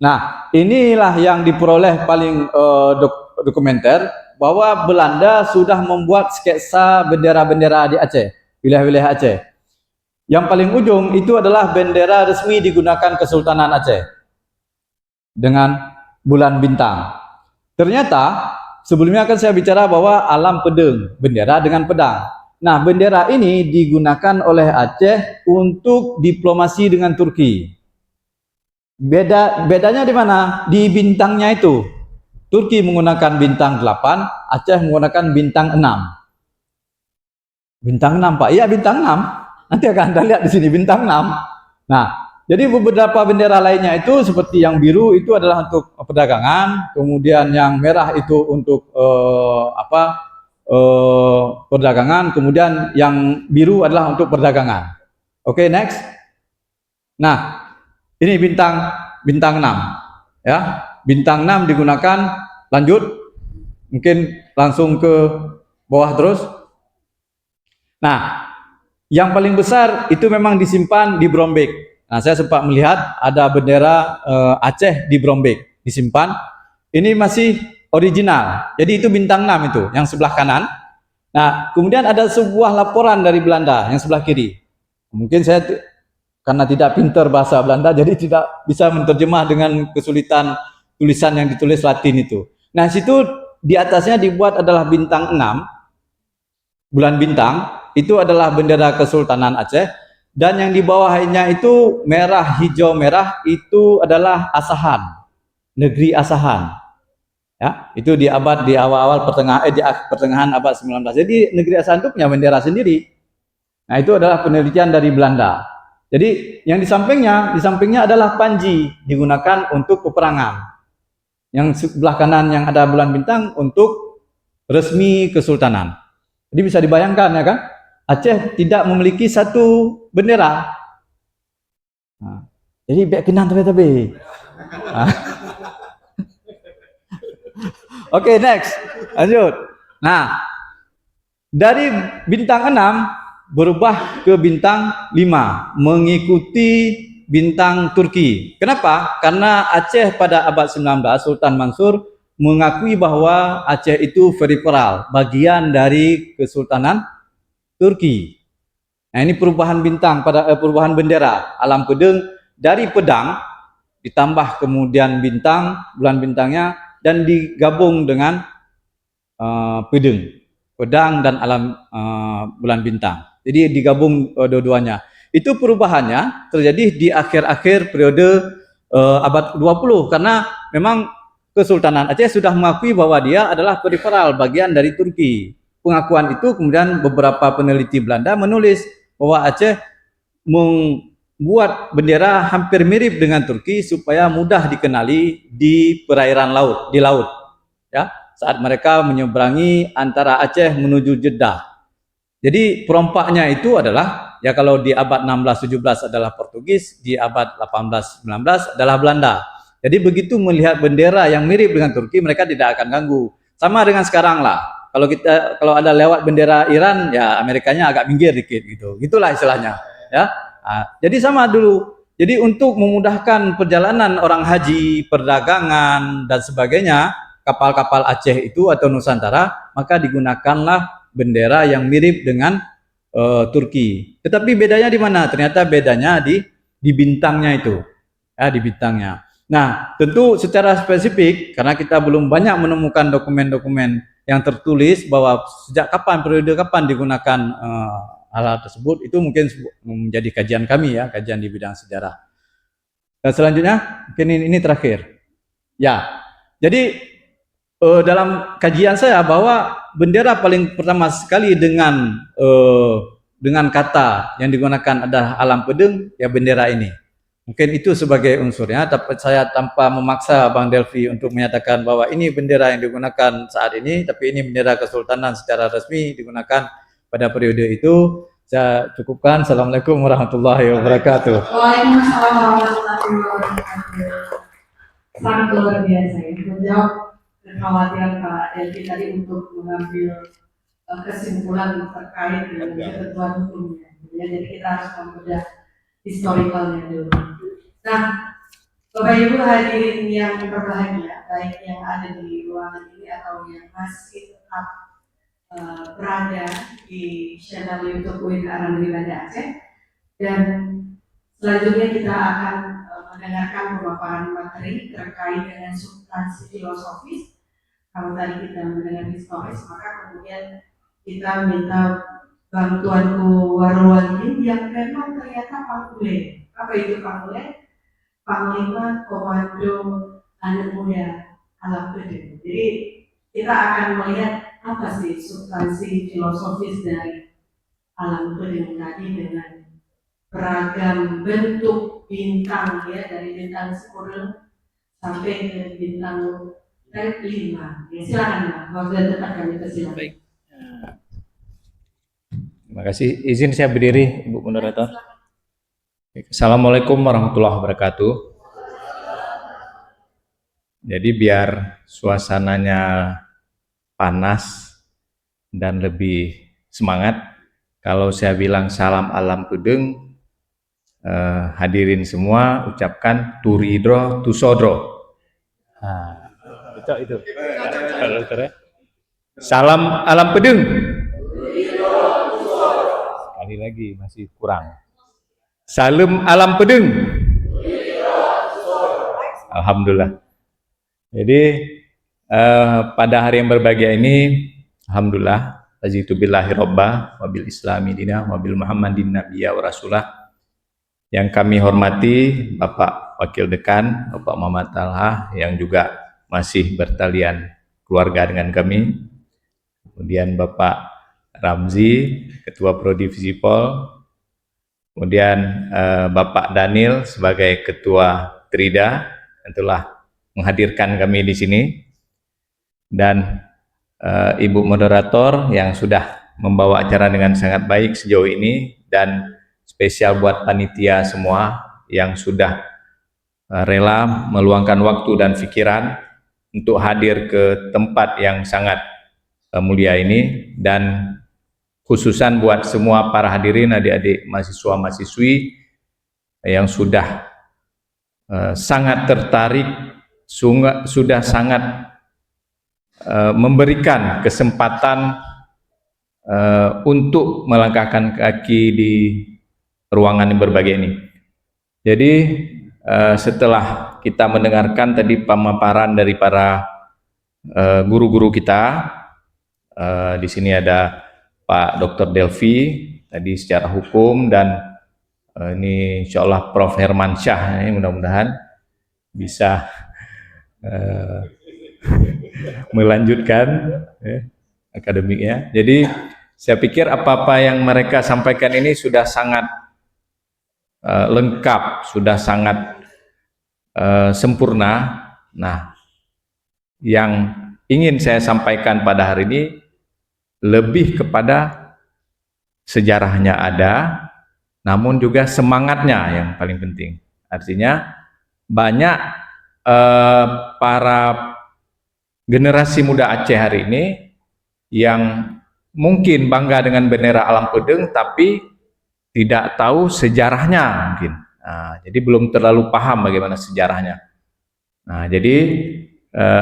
Nah, inilah yang diperoleh paling dokumenter, bahwa Belanda sudah membuat sketsa bendera-bendera di Aceh, wilayah-wilayah Aceh. Yang paling ujung itu adalah bendera resmi digunakan Kesultanan Aceh dengan bulan bintang. Ternyata sebelumnya kan saya bicara bahwa alam pedang, bendera dengan pedang. Nah, bendera ini digunakan oleh Aceh untuk diplomasi dengan Turki. Bedanya di mana? Di bintangnya itu. Turki menggunakan bintang 8, Aceh menggunakan bintang 6. Bintang 6, Pak. Iya, bintang 6. Nanti akan Anda lihat di sini bintang 6. Nah, jadi beberapa bendera lainnya itu seperti yang biru itu adalah untuk perdagangan, kemudian yang merah itu untuk perdagangan, kemudian yang biru adalah untuk perdagangan. Oke, next. Nah, ini bintang 6, ya. Bintang 6 digunakan. Lanjut, mungkin langsung ke bawah terus. Nah, yang paling besar itu memang disimpan di Brombek. Nah, saya sempat melihat ada bendera Aceh di Brombek disimpan. Ini masih original. Jadi itu bintang 6 itu yang sebelah kanan. Nah, kemudian ada sebuah laporan dari Belanda yang sebelah kiri. Mungkin saya karena tidak pintar bahasa Belanda, jadi tidak bisa menerjemah dengan kesulitan tulisan yang ditulis Latin itu. Nah, situ di atasnya dibuat adalah bintang 6, bulan bintang, itu adalah bendera Kesultanan Aceh, dan yang di bawahnya itu merah, hijau, merah, itu adalah Asahan, negeri Asahan. Ya, itu di awal-awal pertengahan abad 19. Jadi negeri Asahan itu punya bendera sendiri. Nah, itu adalah penelitian dari Belanda. Jadi yang di sampingnya adalah panji, digunakan untuk peperangan. Yang sebelah kanan yang ada bulan bintang untuk resmi kesultanan. Jadi bisa dibayangkan, ya kan? Aceh tidak memiliki satu bendera. Nah, jadi biar kenang tapi. Oke, next. Lanjut. Nah, dari bintang 6 berubah ke bintang 5, mengikuti bintang Turki. Kenapa? Karena Aceh pada abad 19, Sultan Mansur mengakui bahwa Aceh itu peripheral, bagian dari Kesultanan Turki. Nah, ini perubahan bintang pada perubahan bendera alam pedeng dari pedang ditambah kemudian bintang, bulan bintangnya, dan digabung dengan pedang dan alam bulan bintang. Jadi digabung dua-duanya. Itu perubahannya terjadi di akhir-akhir periode abad 20 karena memang Kesultanan Aceh sudah mengakui bahwa dia adalah periferal bagian dari Turki. Pengakuan itu kemudian beberapa peneliti Belanda menulis bahwa Aceh membuat bendera hampir mirip dengan Turki supaya mudah dikenali di perairan laut, di laut. Ya, saat mereka menyeberangi antara Aceh menuju Jeddah. Jadi perompaknya itu adalah, ya kalau di abad 16-17 adalah Portugis, di abad 18-19 adalah Belanda. Jadi begitu melihat bendera yang mirip dengan Turki, mereka tidak akan ganggu. Sama dengan sekarang lah. Kalau ada lewat bendera Iran, ya Amerikanya agak minggir dikit gitu. Gitulah istilahnya, ya. Jadi sama dulu. Jadi untuk memudahkan perjalanan orang haji, perdagangan dan sebagainya, kapal-kapal Aceh itu atau Nusantara, maka digunakanlah bendera yang mirip dengan Turki. Tetapi bedanya di mana? Ternyata bedanya di bintangnya itu, ya, di bintangnya. Nah, tentu secara spesifik karena kita belum banyak menemukan dokumen-dokumen yang tertulis bahwa sejak kapan, periode kapan digunakan hal tersebut, itu mungkin menjadi kajian kami, ya, kajian di bidang sejarah. Dan selanjutnya, mungkin ini terakhir. Ya, jadi dalam kajian saya bahwa bendera paling pertama sekali dengan kata yang digunakan adalah alam pedeng, ya bendera ini. Mungkin itu sebagai unsurnya, tapi saya tanpa memaksa Bang Delvi untuk menyatakan bahwa ini bendera yang digunakan saat ini, tapi ini bendera Kesultanan secara resmi digunakan pada periode itu. Saya cukupkan. Assalamualaikum warahmatullahi wabarakatuh. Waalaikumsalam warahmatullahi wabarakatuh. Sangat luar biasa ya, menjawab kekhawatiran Pak Delvi tadi untuk mengambil kesimpulan terkait dengan ketentuan hukumnya. Jadi kita harus membedah historikalnya dulu. Nah, Bapak Ibu hadirin yang berbahagia, baik yang ada di ruangan ini atau yang masih tetap berada di channel YouTube UIN Arandri Banda Aceh, dan selanjutnya kita akan mendengarkan pemaparan materi terkait dengan substansi filosofis. Kalau tadi kita mendengar historis, maka kemudian kita minta bantuanku Warwalin yang memang ternyata Panglima. Apa itu Panglima? Panglima Komando Anak Muda Alam Pedeng. Jadi kita akan melihat apa sih substansi filosofis dari alam pedeng tadi dengan beragam bentuk bintang, ya, dari bintang 10 sampai ke bintang 5. Ya, silakan Pak, waktu tetap kami persilakan. Baik. Terima kasih. Izin saya berdiri, Ibu Moderator. Assalamualaikum warahmatullahi wabarakatuh. Jadi biar suasananya panas dan lebih semangat, kalau saya bilang salam alam pedeng, hadirin semua ucapkan turidro tusodro. Itu. Salam alam pedeng. Sekali lagi masih kurang. Salam alam pedeng. Alhamdulillah. Jadi pada hari yang berbahagia ini, alhamdulillah, tajitu billahi robba wabil islami dina wabil muhammadin nabiyya wa rasulah. Yang kami hormati Bapak Wakil Dekan, Bapak Muhammad Talha, yang juga masih bertalian keluarga dengan kami. Kemudian Bapak Ramzi, Ketua Prodi Visipol. Kemudian Bapak Daniel sebagai Ketua Trida, tentulah menghadirkan kami di sini. Dan Ibu Moderator yang sudah membawa acara dengan sangat baik sejauh ini, dan spesial buat panitia semua yang sudah rela meluangkan waktu dan pikiran untuk hadir ke tempat yang sangat mulia ini, dan khususan buat semua para hadirin, adik-adik mahasiswa-mahasiswi yang sudah sangat tertarik, sudah sangat memberikan kesempatan untuk melangkahkan kaki di ruangan yang berbahagia ini. Jadi setelah kita mendengarkan tadi pemaparan dari para guru-guru kita, di sini ada Pak Dr. Delvi tadi secara hukum, dan ini insya Allah Prof. Hermansyah, ini mudah-mudahan bisa melanjutkan akademiknya. Jadi saya pikir apa-apa yang mereka sampaikan ini sudah sangat lengkap, sudah sangat sempurna. Nah, yang ingin saya sampaikan pada hari ini lebih kepada sejarahnya ada, namun juga semangatnya yang paling penting. Artinya banyak para generasi muda Aceh hari ini yang mungkin bangga dengan bendera Alam Pedeng tapi tidak tahu sejarahnya mungkin. Nah, jadi belum terlalu paham bagaimana sejarahnya. Nah, jadi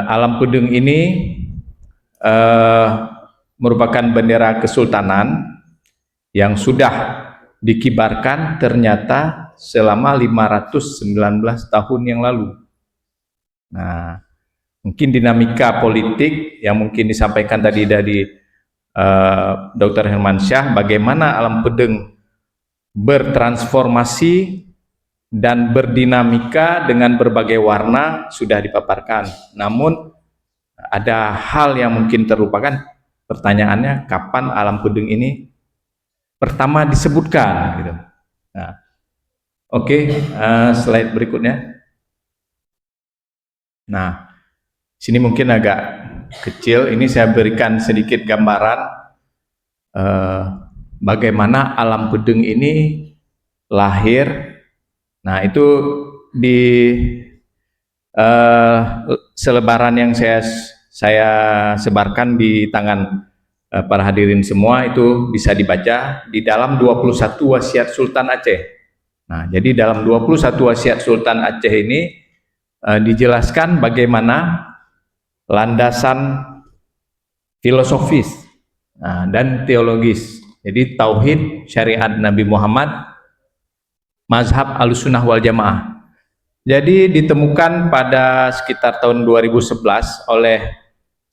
Alam Pedeng ini merupakan bendera kesultanan yang sudah dikibarkan ternyata selama 519 tahun yang lalu. Nah, mungkin dinamika politik yang mungkin disampaikan tadi dari Dr. Hermansyah, bagaimana Alam Pedeng bertransformasi dan berdinamika dengan berbagai warna sudah dipaparkan. Namun ada hal yang mungkin terlupakan, pertanyaannya kapan Alam Pedeng ini pertama disebutkan gitu. Nah, oke, slide berikutnya. Nah, sini mungkin agak kecil, ini saya berikan sedikit gambaran bagaimana Alam Pedeng ini lahir. Nah, itu di selebaran yang saya sebarkan di tangan para hadirin semua, itu bisa dibaca di dalam 21 wasiat Sultan Aceh. Nah, jadi dalam 21 wasiat Sultan Aceh ini dijelaskan bagaimana landasan filosofis dan teologis. Jadi tauhid syariat Nabi Muhammad, mazhab Ahlussunnah wal Jamaah. Jadi ditemukan pada sekitar tahun 2011 oleh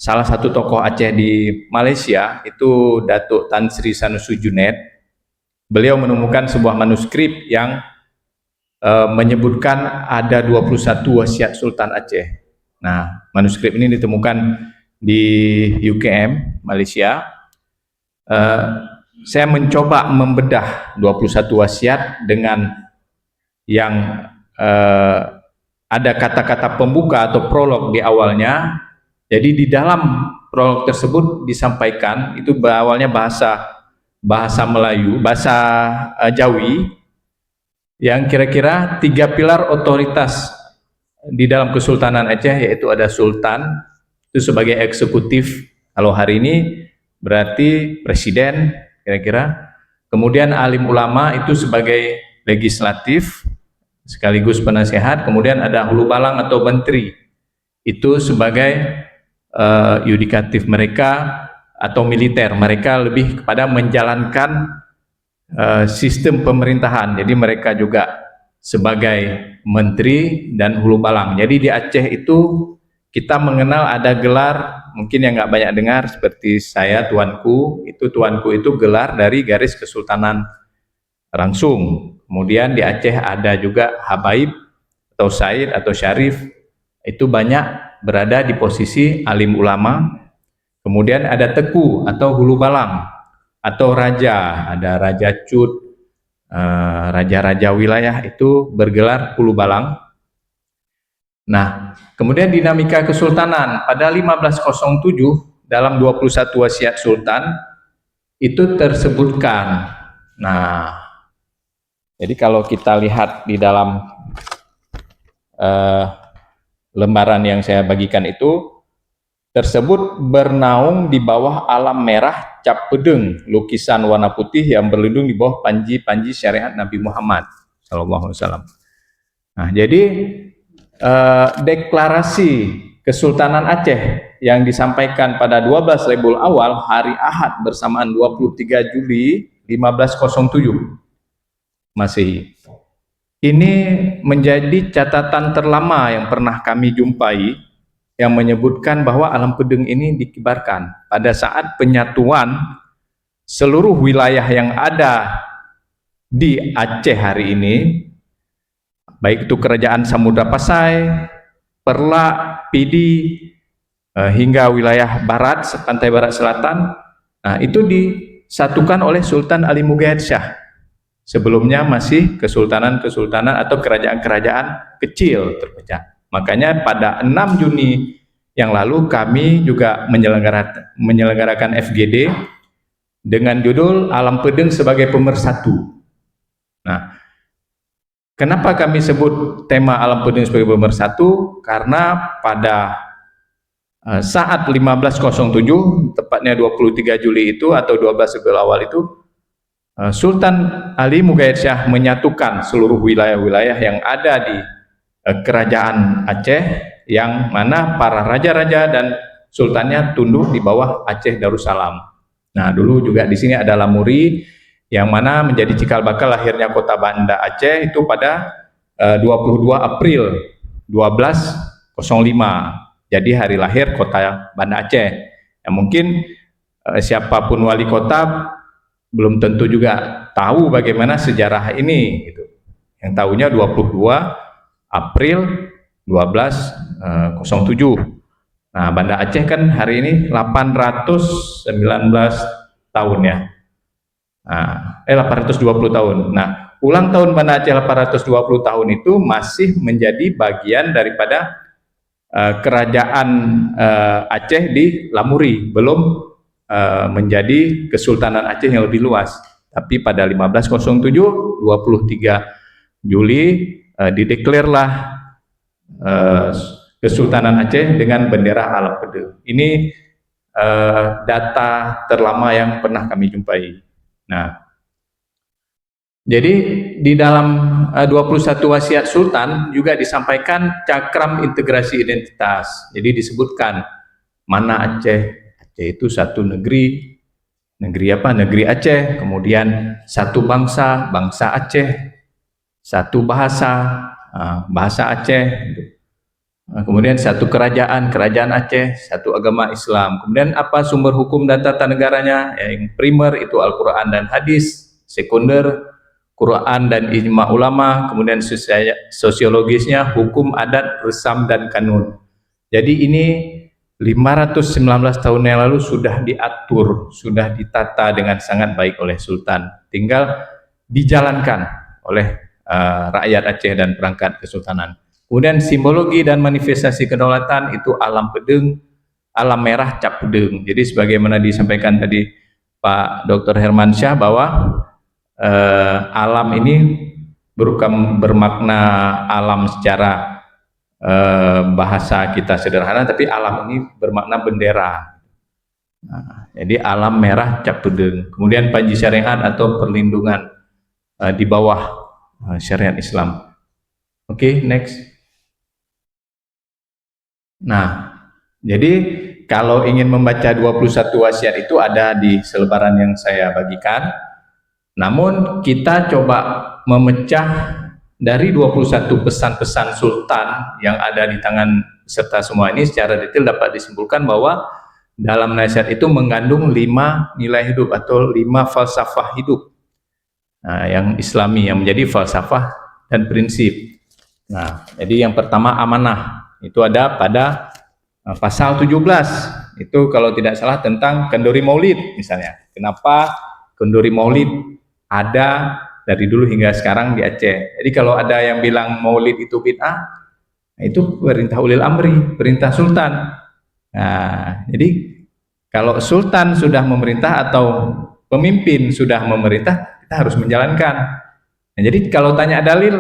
salah satu tokoh Aceh di Malaysia, itu Datuk Tan Sri Sanusi Junaid. Beliau menemukan sebuah manuskrip yang menyebutkan ada 21 wasiat Sultan Aceh. Nah, manuskrip ini ditemukan di UKM, Malaysia. Saya mencoba membedah 21 wasiat dengan yang ada kata-kata pembuka atau prolog di awalnya. Jadi di dalam prolog tersebut disampaikan, itu awalnya bahasa Melayu, bahasa Jawi, yang kira-kira 3 pilar otoritas di dalam Kesultanan Aceh, yaitu ada Sultan, itu sebagai eksekutif, kalau hari ini berarti presiden kira-kira, kemudian alim ulama itu sebagai legislatif sekaligus penasehat, kemudian ada hulu balang atau menteri, itu sebagai yudikatif mereka atau militer, mereka lebih kepada menjalankan sistem pemerintahan. Jadi mereka juga sebagai menteri dan hulu balang. Jadi di Aceh itu kita mengenal ada gelar, mungkin yang nggak banyak dengar, seperti saya tuanku itu gelar dari garis kesultanan langsung. Kemudian di Aceh ada juga habaib atau said atau syarif, itu banyak berada di posisi alim ulama. Kemudian ada teku atau hulu balang atau raja, ada raja Cud, raja-raja wilayah itu bergelar hulu balang. Nah, kemudian dinamika kesultanan pada 1507 dalam 21 wasiat sultan itu tersebutkan. Nah, jadi kalau kita lihat di dalam lembaran yang saya bagikan itu, tersebut bernaung di bawah alam merah cap pedeng, lukisan warna putih yang berlindung di bawah panji-panji syariat Nabi Muhammad SAW. Nah, jadi deklarasi Kesultanan Aceh yang disampaikan pada 12 Rabiul Awal hari Ahad bersamaan 23 Juli 1507 Masehi. Ini menjadi catatan terlama yang pernah kami jumpai yang menyebutkan bahwa alam pedeng ini dikibarkan pada saat penyatuan seluruh wilayah yang ada di Aceh hari ini, baik itu Kerajaan Samudra Pasai, Perlak, Pidi, hingga wilayah barat, pantai barat selatan. Nah, itu disatukan oleh Sultan Ali Mughayat Shah. Sebelumnya masih kesultanan-kesultanan atau kerajaan-kerajaan kecil terpecah. Makanya pada 6 Juni yang lalu kami juga menyelenggarakan FGD dengan judul Alam Pedeng sebagai Pemersatu. Nah, kenapa kami sebut tema Alam Pedeng sebagai Pemersatu? Karena pada saat 1507, tepatnya 23 Juli itu atau 12 Rabiul Awal itu, Sultan Ali Mughayat Shah menyatukan seluruh wilayah-wilayah yang ada di Kerajaan Aceh, yang mana para raja-raja dan sultannya tunduk di bawah Aceh Darussalam. Nah, dulu juga di sini ada Lamuri, yang mana menjadi cikal bakal lahirnya kota Banda Aceh itu pada 22 April 1205. Jadi hari lahir kota Banda Aceh. Ya, mungkin siapapun wali kota belum tentu juga tahu bagaimana sejarah ini gitu. Yang tahunya 22 April 1207. Nah, Banda Aceh kan hari ini 819 tahun ya. Nah, 820 tahun. Nah, ulang tahun Banda Aceh 820 tahun itu masih menjadi bagian daripada kerajaan Aceh di Lamuri, belum menjadi Kesultanan Aceh yang lebih luas. Tapi pada 1507, 23 Juli dideklarlah Kesultanan Aceh dengan bendera alam pedeng. Ini data terlama yang pernah kami jumpai. Nah, jadi di dalam 21 wasiat Sultan juga disampaikan cakram integrasi identitas. Jadi disebutkan mana Aceh. Aceh itu satu negeri. Negeri apa? Negeri Aceh. Kemudian satu bangsa, bangsa Aceh. Satu bahasa, bahasa Aceh. Kemudian satu kerajaan, kerajaan Aceh. Satu agama Islam. Kemudian apa sumber hukum dan tata negaranya? Yang primer itu Al-Quran dan Hadis. Sekunder Quran dan ijma ulama. Kemudian sosiologisnya hukum adat, resam dan kanun. Jadi ini 519 tahun yang lalu sudah diatur, sudah ditata dengan sangat baik oleh Sultan. Tinggal dijalankan oleh rakyat Aceh dan perangkat kesultanan. Kemudian simbologi dan manifestasi kedaulatan itu alam pedeng, alam merah cap pedeng. Jadi sebagaimana disampaikan tadi Pak Dr. Hermansyah bahwa alam ini bermakna alam secara bahasa kita sederhana, tapi alam ini bermakna bendera. Nah, jadi alam merah cap pedeng. Kemudian panji syariat atau perlindungan di bawah syariat Islam. Oke, next. Nah, jadi kalau ingin membaca 21 wasiat itu ada di selebaran yang saya bagikan. Namun kita coba memecah dari 21 pesan-pesan Sultan yang ada di tangan peserta semua ini secara detail dapat disimpulkan bahwa dalam nasihat itu mengandung 5 nilai hidup atau 5 falsafah hidup. Nah, yang Islami yang menjadi falsafah dan prinsip. Nah, jadi yang pertama amanah. Itu ada pada pasal 17. Itu kalau tidak salah tentang kenduri maulid misalnya. Kenapa kenduri maulid ada dari dulu hingga sekarang di Aceh. Jadi kalau ada yang bilang maulid itu bid'ah, itu perintah ulil amri, perintah sultan. Nah, jadi kalau sultan sudah memerintah atau pemimpin sudah memerintah, kita harus menjalankan. Nah, jadi kalau tanya dalil,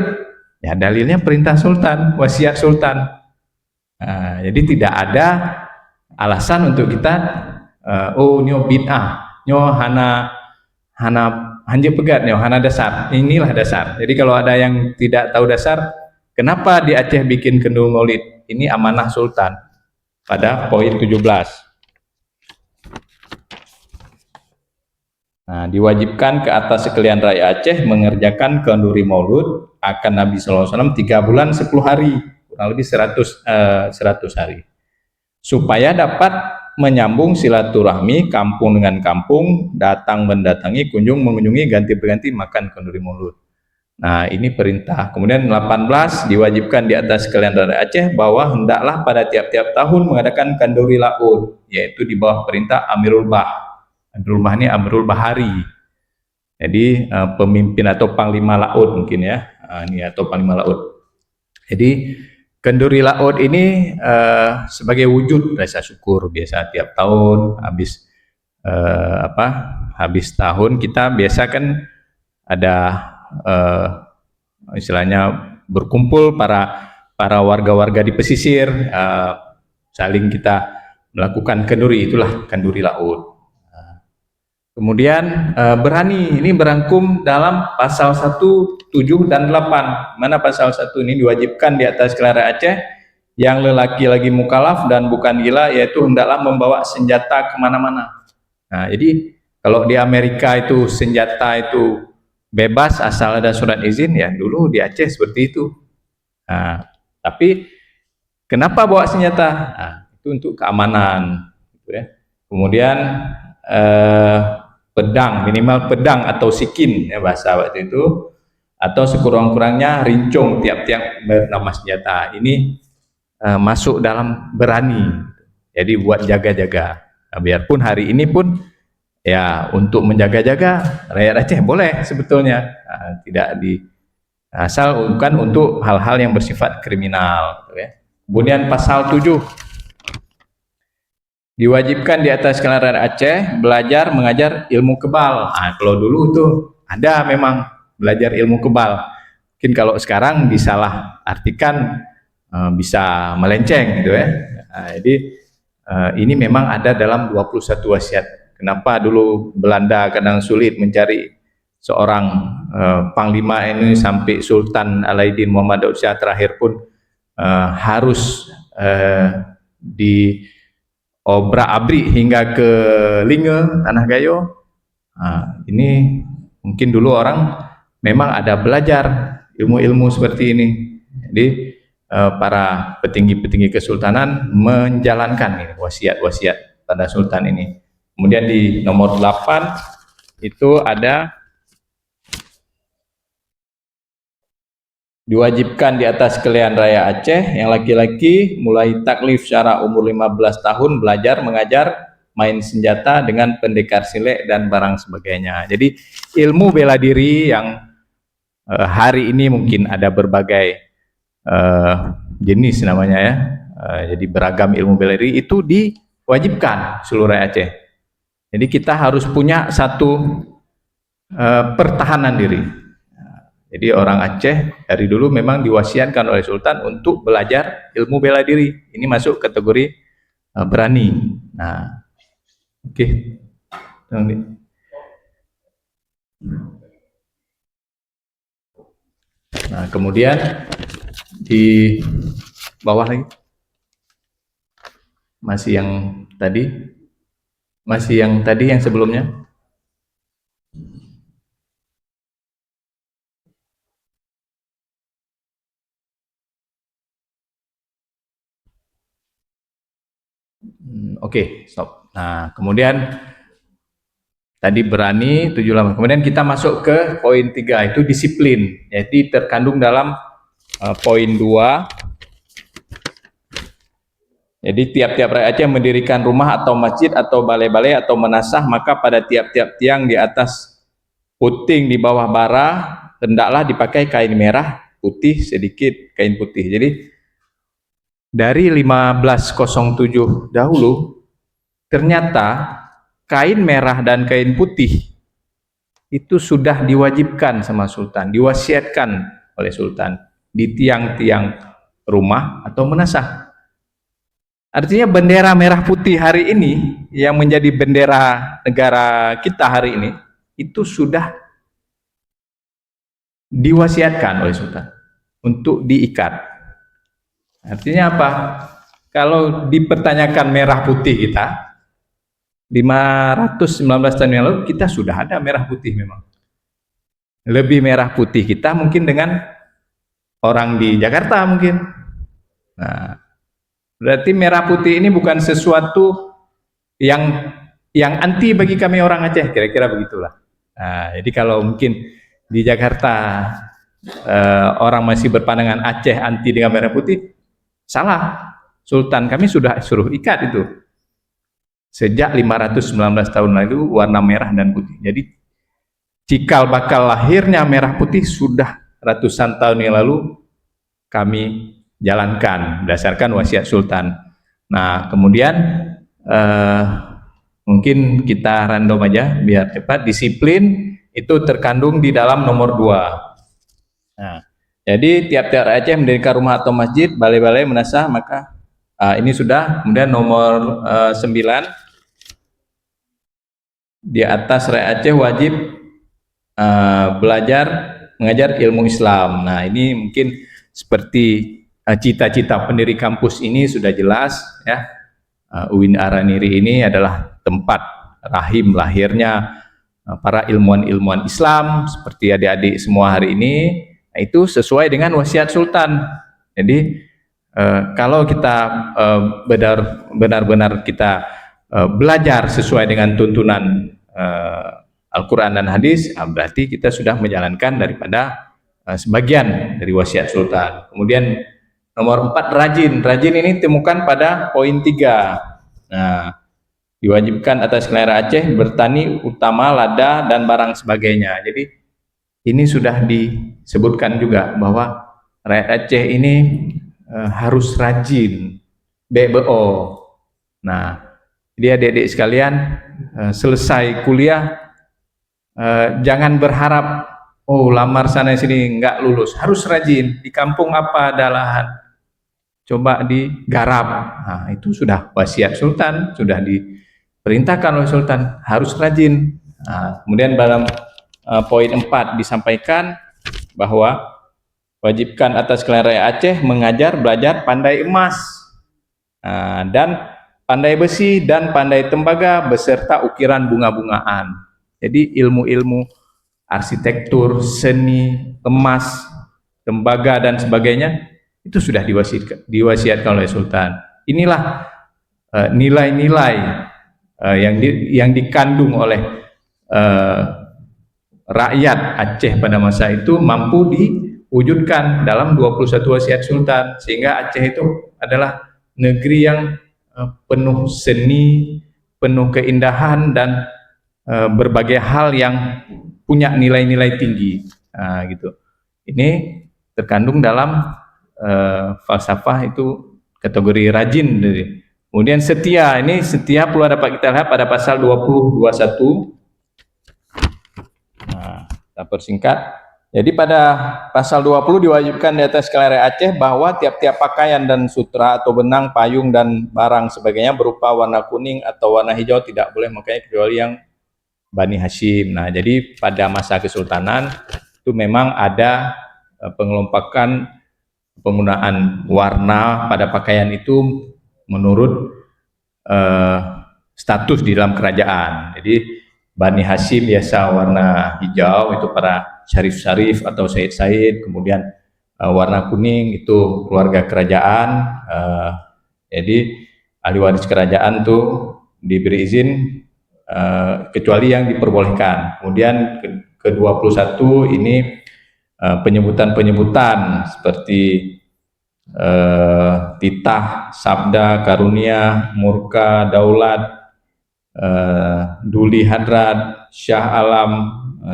ya dalilnya perintah sultan, wasiat sultan. Nah, jadi tidak ada alasan untuk kita oh nyo bid'ah, nyo hana hanya pegat nih, hana dasar. Inilah dasar. Jadi kalau ada yang tidak tahu dasar, kenapa di Aceh bikin kenduri maulid? Ini amanah sultan. pada poin 17. Nah, diwajibkan ke atas sekalian rakyat Aceh mengerjakan kenduri maulud akan Nabi SAW 3 bulan 10 hari, kurang lebih 100 hari, supaya dapat menyambung silaturahmi kampung dengan kampung, datang mendatangi, kunjung mengunjungi, ganti berganti makan kenduri maulud. Nah, ini perintah. Kemudian 18, diwajibkan di atas sekalian rakyat Aceh bahwa hendaklah pada tiap-tiap tahun mengadakan kenduri laut, yaitu di bawah perintah Amirul Bah. Amirul Bah ini Amirul Bahari. Jadi pemimpin atau panglima laut mungkin ya. Ini atau panglima laut. Jadi kenduri laut ini sebagai wujud rasa syukur. Biasa tiap tahun habis tahun kita biasa kan ada istilahnya berkumpul para warga-warga di pesisir, saling kita melakukan kenduri, itulah kenduri laut. Kemudian berani ini berangkum dalam pasal 1, 7 dan 8. Mana pasal 1 ini diwajibkan di atas sekalian rakyat Aceh yang lelaki lagi mukalaf dan bukan gila, yaitu hendaklah membawa senjata kemana-mana. Nah, jadi kalau di Amerika itu senjata itu bebas asal ada surat izin, ya dulu di Aceh seperti itu. Nah, tapi kenapa bawa senjata? Nah, itu untuk keamanan, gitu ya. Kemudian pedang, minimal pedang atau sikin ya bahasa waktu itu, atau sekurang-kurangnya rincung tiap-tiap bernama senjata. Ini masuk dalam berani, jadi buat jaga-jaga. Nah, biarpun hari ini pun ya untuk menjaga-jaga rakyat Aceh boleh sebetulnya, tidak di asal bukan untuk hal-hal yang bersifat kriminal, gitu ya. Kemudian pasal 7, diwajibkan di atas sekalian rakyat Aceh belajar mengajar ilmu kebal. Nah, kalau dulu tuh ada memang belajar ilmu kebal. Mungkin kalau sekarang disalah artikan bisa melenceng gitu ya. Nah, jadi ini memang ada dalam 21 wasiat. Kenapa dulu Belanda kadang sulit mencari seorang panglima ini sampai Sultan Alaiddin Muhammad Daud Shah terakhir pun harus di obrak-abrik hingga ke Linge, Tanah Gayo. Nah, ini mungkin dulu orang memang ada belajar ilmu-ilmu seperti ini. Jadi para petinggi-petinggi kesultanan menjalankan ini wasiat-wasiat pada sultan ini. Kemudian di nomor 8 itu ada diwajibkan di atas sekalian rakyat Aceh yang laki-laki mulai taklif secara umur 15 tahun belajar mengajar main senjata dengan pendekar silet dan barang sebagainya. Jadi ilmu bela diri yang hari ini mungkin ada berbagai jenis namanya ya. Jadi beragam ilmu bela diri itu diwajibkan seluruh rakyat Aceh. Jadi kita harus punya satu pertahanan diri. Jadi orang Aceh dari dulu memang diwasiatkan oleh Sultan untuk belajar ilmu bela diri. Ini masuk kategori berani. Nah, oke. Nah, kemudian di bawah lagi masih yang tadi yang sebelumnya. Oke, stop. Nah, kemudian tadi berani 78. Kemudian kita masuk ke poin 3, itu disiplin. Jadi terkandung dalam poin 2. Jadi tiap-tiap rakyat Aceh mendirikan rumah atau masjid atau balai-balai atau menasah, maka pada tiap-tiap tiang di atas puting di bawah bara hendaklah dipakai kain merah putih sedikit kain putih. Jadi dari 1507 dahulu ternyata kain merah dan kain putih itu sudah diwajibkan sama Sultan, diwasiatkan oleh Sultan di tiang-tiang rumah atau menasah. Artinya bendera merah putih hari ini yang menjadi bendera negara kita hari ini itu sudah diwasiatkan oleh Sultan untuk diikat. Artinya apa? kalau dipertanyakan merah putih kita 519 tahun yang lalu, kita sudah ada merah putih memang. Lebih merah putih kita mungkin dengan orang di Jakarta mungkin. Nah, berarti merah putih ini bukan sesuatu yang anti bagi kami orang Aceh, kira-kira begitulah. Nah, jadi kalau mungkin di Jakarta orang masih berpandangan Aceh anti dengan merah putih, salah. Sultan kami sudah suruh ikat itu. Sejak 519 tahun lalu warna merah dan putih. Jadi cikal bakal lahirnya merah putih sudah ratusan tahun yang lalu kami jalankan berdasarkan wasiat Sultan. Nah, kemudian mungkin kita random aja biar cepat. Disiplin itu terkandung di dalam nomor 2. Nah, jadi tiap-tiap Aceh mendirikan rumah atau masjid, balai-balai menasah, maka ini sudah. Kemudian nomor 9, di atas rakyat Aceh wajib belajar mengajar ilmu Islam. Nah, ini mungkin seperti cita-cita pendiri kampus ini sudah jelas ya. UIN Araniri ini adalah tempat rahim lahirnya para ilmuwan-ilmuwan Islam seperti adik-adik semua hari ini. Nah, itu sesuai dengan wasiat Sultan. Jadi kalau kita benar-benar kita belajar sesuai dengan tuntunan Al-Quran dan hadis, berarti kita sudah menjalankan daripada sebagian dari wasiat Sultan. Kemudian nomor 4, rajin. Rajin ini temukan pada poin 3. Nah, diwajibkan atas kelahiran Aceh bertani utama lada dan barang sebagainya. Jadi ini sudah disebutkan juga bahwa rakyat Aceh ini harus rajin BBO. Nah, jadi adik-adik sekalian, selesai kuliah jangan berharap lamar sana sini nggak lulus. Harus rajin. Di kampung apa ada lahan, coba digarap. Nah, itu sudah wasiat Sultan, sudah diperintahkan oleh Sultan, harus rajin. Nah, kemudian dalam poin 4 disampaikan bahwa wajibkan atas kelahiran Aceh mengajar, belajar, pandai emas, dan pandai besi dan pandai tembaga beserta ukiran bunga-bungaan. Jadi ilmu-ilmu arsitektur, seni, emas, tembaga dan sebagainya itu sudah diwasiatkan oleh Sultan. Inilah nilai-nilai yang dikandung oleh rakyat Aceh pada masa itu mampu diwujudkan dalam 21 wasiat Sultan, sehingga Aceh itu adalah negeri yang penuh seni, penuh keindahan dan berbagai hal yang punya nilai-nilai tinggi. Nah, gitu. Ini terkandung dalam falsafah itu kategori rajin. Kemudian setia, ini setia pula dapat kita lihat pada pasal 20-21. Nah, kita persingkat. Jadi pada pasal 20 diwajibkan di atas kelahiran Aceh bahwa tiap-tiap pakaian dan sutra atau benang, payung dan barang sebagainya berupa warna kuning atau warna hijau tidak boleh memakai kecuali yang Bani Hashim. Nah, jadi pada masa Kesultanan itu memang ada pengelompokan penggunaan warna pada pakaian itu menurut status di dalam kerajaan. Jadi Bani Hashim biasa warna hijau, itu para syarif-syarif atau said-said. Kemudian warna kuning itu keluarga kerajaan. Jadi ahli waris kerajaan tuh diberi izin kecuali yang diperbolehkan. Kemudian ke-21 ini penyebutan-penyebutan seperti titah, sabda, karunia, murka, daulat, Duli Hadrat, Syah Alam,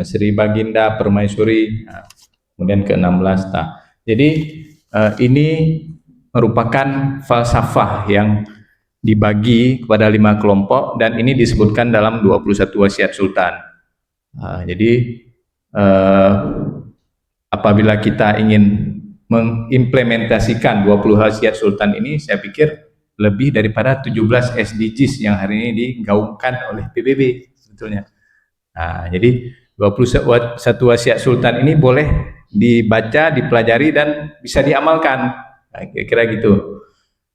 Sri Baginda, Permaisuri. Nah, kemudian ke-16. Jadi ini merupakan falsafah yang dibagi kepada 5 kelompok dan ini disebutkan dalam 21 wasiat Sultan. Jadi apabila kita ingin mengimplementasikan 20 wasiat Sultan ini, saya pikir lebih daripada 17 SDGs yang hari ini digaungkan oleh PBB sebetulnya. Nah, jadi 21 wasiat Sultan ini boleh dibaca, dipelajari dan bisa diamalkan. Nah, kira-kira gitu.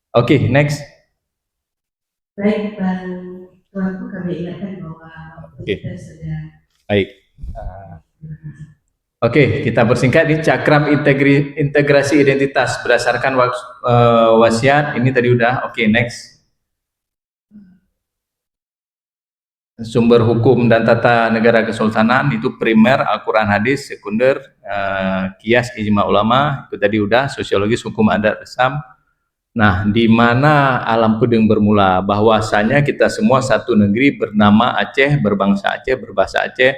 Oke, next. Baik, Bang Tuanku, kami ingatkan bahwa waktu Oke. kita sudah Baik. Oke, kita bersingkat di cakram integrasi identitas berdasarkan wasiat. Ini tadi udah. Oke, next. Sumber hukum dan tata negara kesultanan itu primer Al-Quran hadis, sekunder kias ijma ulama, itu tadi udah. Sosiologis hukum adat Islam. Nah, di mana alam puding bermula? Bahwasanya kita semua satu negeri bernama Aceh, berbangsa Aceh, berbahasa Aceh,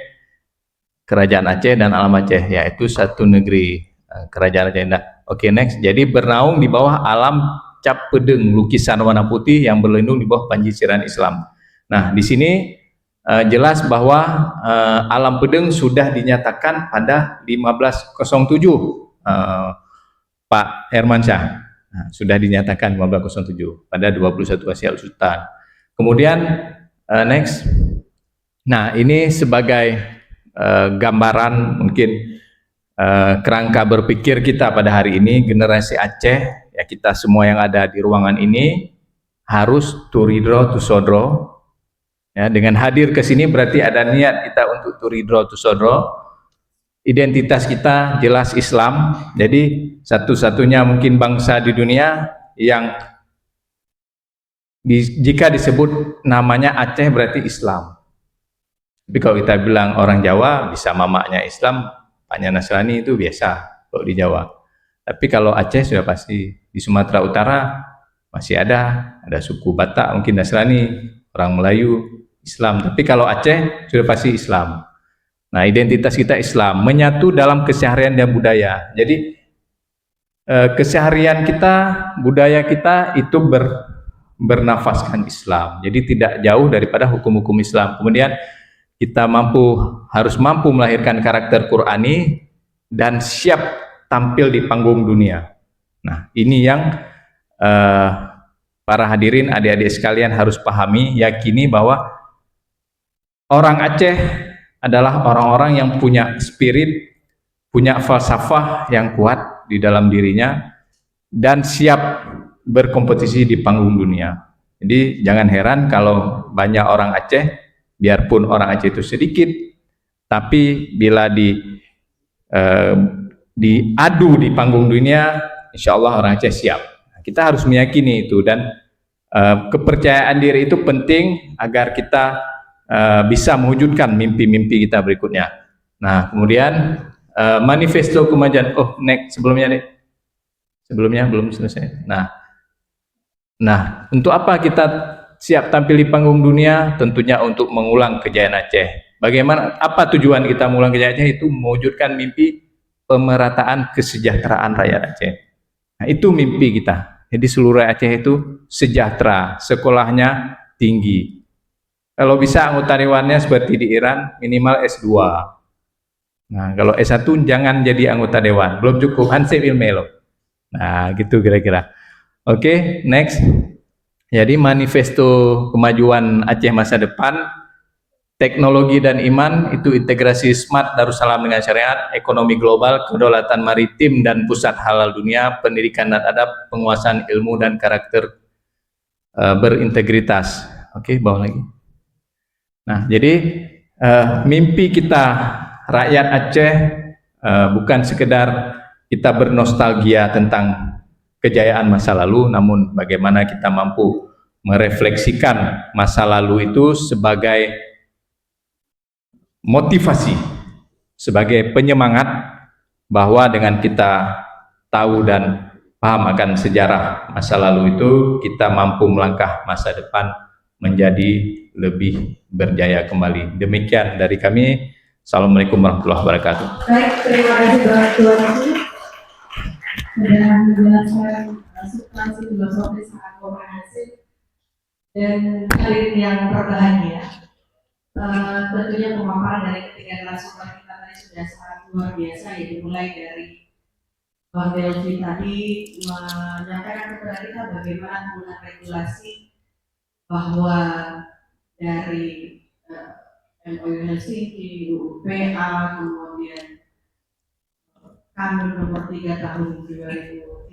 kerajaan Aceh dan alam Aceh, yaitu satu negeri, kerajaan Aceh. Oke, next. Jadi bernaung di bawah alam cap pedeng, lukisan warna putih yang berlindung di bawah panjisiran Islam. Nah, di sini jelas bahwa alam pedeng sudah dinyatakan pada 1507, Pak Hermansyah. Nah, sudah dinyatakan 1507 pada 21 Wasiat Sultan. Kemudian next. Nah, ini sebagai gambaran mungkin kerangka berpikir kita pada hari ini, generasi Aceh, ya kita semua yang ada di ruangan ini harus turidro tusodro. Ya, dengan hadir ke sini berarti ada niat kita untuk turidro tusodro. Identitas kita jelas Islam. Jadi satu-satunya mungkin bangsa di dunia yang jika disebut namanya Aceh berarti Islam. Tapi kalau kita bilang orang Jawa bisa mamaknya Islam, paknya Nasrani, itu biasa kalau di Jawa. Tapi kalau Aceh sudah pasti. Di Sumatera Utara masih ada suku Batak mungkin Nasrani, orang Melayu Islam. Tapi kalau Aceh sudah pasti Islam. Nah, identitas kita Islam, menyatu dalam keseharian dan budaya. Jadi keseharian kita, budaya kita itu bernafaskan Islam. Jadi tidak jauh daripada hukum-hukum Islam. Kemudian kita harus mampu melahirkan karakter Qurani dan siap tampil di panggung dunia. Nah, ini yang para hadirin, adik-adik sekalian harus pahami, yakini bahwa orang Aceh adalah orang-orang yang punya spirit, punya falsafah yang kuat di dalam dirinya, dan siap berkompetisi di panggung dunia. Jadi jangan heran kalau banyak orang Aceh, biarpun orang Aceh itu sedikit, tapi bila diadu di panggung dunia, insya Allah orang Aceh siap. Kita harus meyakini itu, dan kepercayaan diri itu penting agar kita bisa mewujudkan mimpi-mimpi kita berikutnya. Nah, kemudian manifesto kemajuan. Oh, next, sebelumnya belum selesai. Nah, untuk apa kita siap tampil di panggung dunia? Tentunya untuk mengulang kejayaan Aceh. Bagaimana? Apa tujuan kita mengulang kejayaan Aceh? Itu mewujudkan mimpi pemerataan kesejahteraan rakyat Aceh. Nah, itu mimpi kita. Jadi seluruh Aceh itu sejahtera, sekolahnya tinggi. Kalau bisa anggota dewannya seperti di Iran minimal S2. Nah, kalau S1 jangan jadi anggota dewan, belum cukup, hansip ilmu. Nah, gitu kira-kira. Oke, next. Jadi manifesto kemajuan Aceh masa depan, teknologi dan iman, itu integrasi smart Darussalam dengan syariat, ekonomi global, kedaulatan maritim dan pusat halal dunia, pendidikan dan adab, penguasaan ilmu dan karakter berintegritas. Oke, bawah lagi. Nah, jadi mimpi kita rakyat Aceh bukan sekedar kita bernostalgia tentang kejayaan masa lalu, namun bagaimana kita mampu merefleksikan masa lalu itu sebagai motivasi, sebagai penyemangat bahwa dengan kita tahu dan paham akan sejarah masa lalu itu, kita mampu melangkah masa depan menjadi lebih berjaya kembali. Demikian dari kami. Assalamualaikum warahmatullahi wabarakatuh. Baik, terima kasih Bang Tuanku sudah menjelaskan substansi filosofis sangat komprehensif dan kali yang berbahagia. Tentunya pemaparan dari ketiga narasumber kita tadi sudah sangat luar biasa, ya, dimulai dari Bang Delvi tadi menyampaikan kepada kita bagaimana penggunaan regulasi, bahwa dari MOU Helsinki, UPA, kemudian Kanun nomor 3 tahun 2013,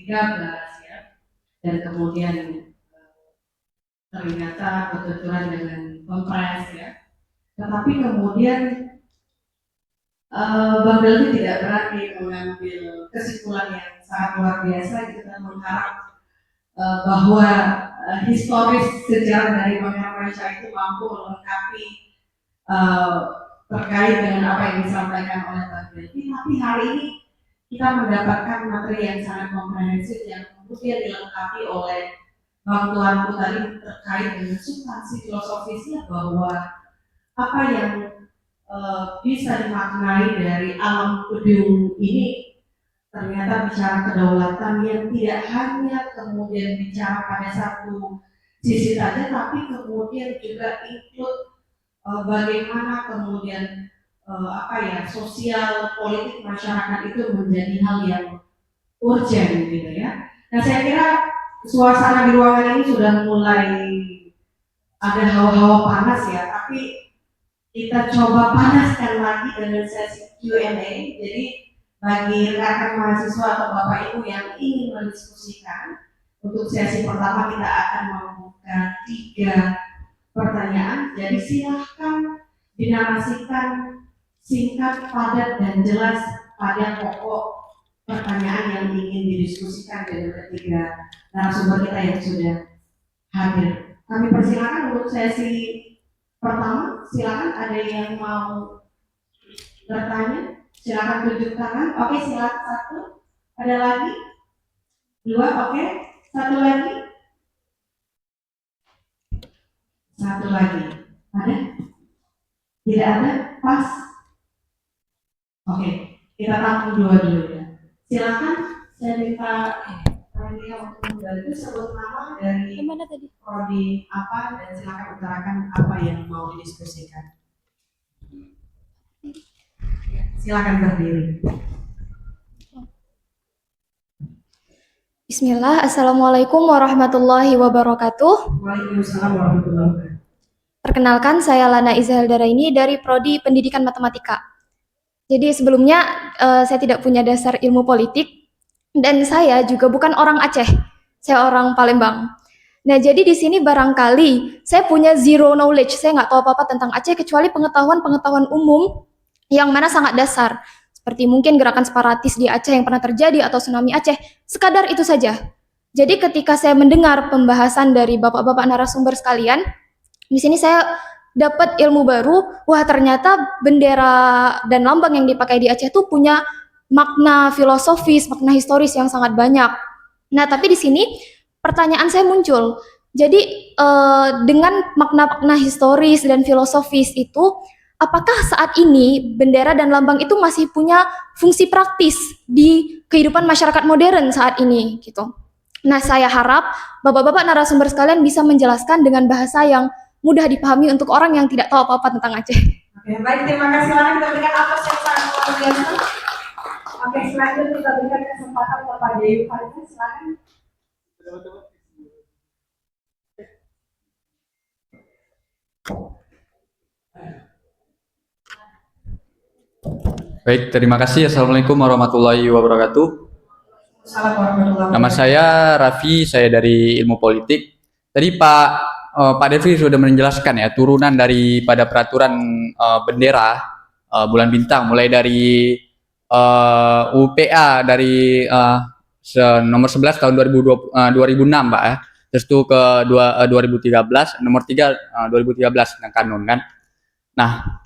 ya, dan kemudian ternyata berbenturan dengan kompres ya. Tetapi kemudian Bang Delvi tidak berani mengambil kesimpulan yang sangat luar biasa gitu dan mengharap bahwa historis sejarah dari Bang Hermansyah itu mampu melengkapi terkait dengan apa yang disampaikan oleh Bang Delvi. Tapi hari ini kita mendapatkan materi yang sangat komprehensif yang kemudian dilengkapi oleh Bang Tuanku tadi terkait dengan substansi filosofisnya bahwa apa yang bisa dimaknai dari alam gedung ini ternyata bicara kedaulatan yang tidak hanya kemudian bicara pada satu sisi saja, tapi kemudian juga include bagaimana kemudian sosial politik masyarakat itu menjadi hal yang urgent gitu ya. Nah saya kira suasana di ruangan ini sudah mulai ada hawa-hawa panas ya, tapi kita coba panaskan lagi dengan sesi Q&A. Jadi bagi rekan mahasiswa atau Bapak Ibu yang ingin mendiskusikan, untuk sesi pertama kita akan membuka 3 pertanyaan. Jadi silahkan dinarasikan singkat, padat, dan jelas pada pokok pertanyaan yang ingin didiskusikan dengan ketiga narasumber kita yang sudah hadir. Kami persilakan untuk sesi pertama, silakan ada yang mau bertanya, silakan tunjuk tangan. Oke, silakan 1. Ada lagi? 2, oke. 1 lagi. 1 lagi. Ada? Tidak ada? Pas? Oke, kita tampung 2 dulu ya. Silakan, saya minta Rania untuk membantu sebut nama dari prodi apa dan silakan utarakan apa yang mau didiskusikan. Silakan berdiri. Bismillah, Assalamualaikum warahmatullahi wabarakatuh. Waalaikumsalam warahmatullahi wabarakatuh. Perkenalkan, saya Lana Izahel Daraini dari Prodi Pendidikan Matematika. Jadi sebelumnya saya tidak punya dasar ilmu politik dan saya juga bukan orang Aceh. Saya orang Palembang. Nah, jadi di sini barangkali saya punya zero knowledge. Saya nggak tahu apa-apa tentang Aceh kecuali pengetahuan umum yang mana sangat dasar. Seperti mungkin gerakan separatis di Aceh yang pernah terjadi atau tsunami Aceh. Sekadar itu saja. Jadi ketika saya mendengar pembahasan dari bapak-bapak narasumber sekalian, di sini saya dapat ilmu baru. Wah, ternyata bendera dan lambang yang dipakai di Aceh itu punya makna filosofis, makna historis yang sangat banyak. Nah, tapi di sini pertanyaan saya muncul. Jadi dengan makna-makna historis dan filosofis itu, apakah saat ini bendera dan lambang itu masih punya fungsi praktis di kehidupan masyarakat modern saat ini gitu. Nah, saya harap bapak-bapak narasumber sekalian bisa menjelaskan dengan bahasa yang mudah dipahami untuk orang yang tidak tahu apa-apa tentang Aceh. Oke, baik, terima kasih banyak. Kita berikan aplaus yang sangat luar biasa. Oke, selanjutnya kita berikan kesempatan kepada Dewi Farida, silakan. Baik, terima kasih. Assalamualaikum warahmatullahi wabarakatuh. Assalamualaikum warahmatullahi wabarakatuh. Nama saya Raffi, saya dari Ilmu Politik. Tadi Pak Devi sudah menjelaskan ya turunan daripada peraturan bendera bulan bintang, mulai dari UPA dari nomor 11 tahun 2006 Pak ya. Terus itu ke 2013, nomor 3 2013 tentang kanun kan. Nah,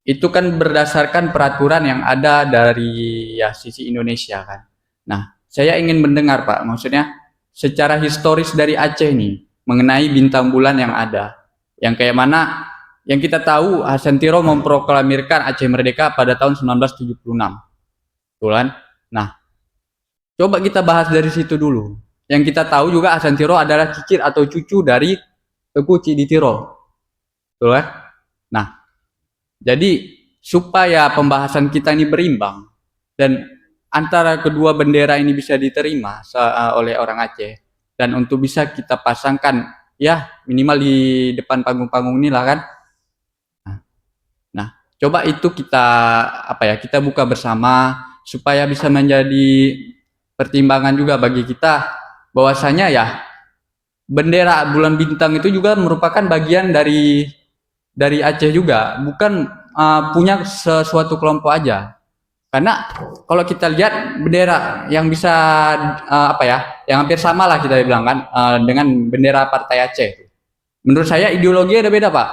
itu kan berdasarkan peraturan yang ada dari ya sisi Indonesia kan. Nah, saya ingin mendengar Pak, maksudnya secara historis dari Aceh nih mengenai bintang bulan yang ada, yang kayak mana yang kita tahu Hasan Tiro memproklamirkan Aceh merdeka pada tahun 1976, betul kan? Nah, coba kita bahas dari situ dulu. Yang kita tahu juga Hasan Tiro adalah cicit atau cucu dari Teuku Ciditiro, betul kan? Nah, jadi supaya pembahasan kita ini berimbang dan antara kedua bendera ini bisa diterima oleh orang Aceh dan untuk bisa kita pasangkan ya minimal di depan panggung-panggung inilah kan. Nah, coba itu kita buka bersama supaya bisa menjadi pertimbangan juga bagi kita bahwasanya ya bendera bulan bintang itu juga merupakan bagian dari Aceh juga, bukan punya sesuatu kelompok aja. Karena kalau kita lihat bendera yang bisa yang hampir sama lah kita bilang kan dengan bendera Partai Aceh. Menurut saya ideologi ada beda, Pak.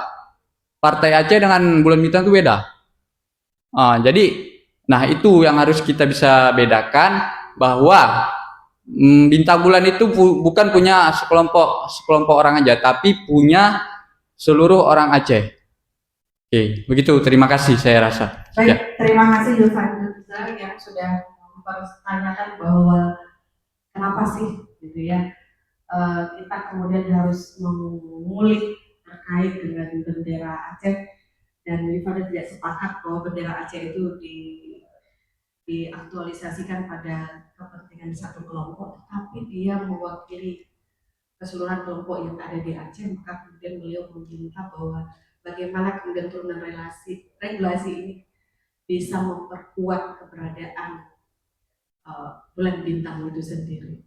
Partai Aceh dengan bulan bintang itu beda. Jadi, nah itu yang harus kita bisa bedakan, bahwa bintang bulan itu bukan punya sekelompok orang aja, tapi punya seluruh orang Aceh. Oke, begitu. Terima kasih saya rasa. Baik, Ya. terima kasih Yufan yang sudah mempertanyakan bahwa kenapa sih gitu ya kita kemudian harus mengulik terkait dengan bendera Aceh, dan Yufan tidak sepakat bahwa bendera Aceh itu diaktualisasikan pada kepentingan satu kelompok, tapi dia mewakili keseluruhan kelompok yang ada di Aceh. Maka kemudian beliau meminta bahwa bagaimana kemudian turunan regulasi ini bisa memperkuat keberadaan bulan bintang itu sendiri.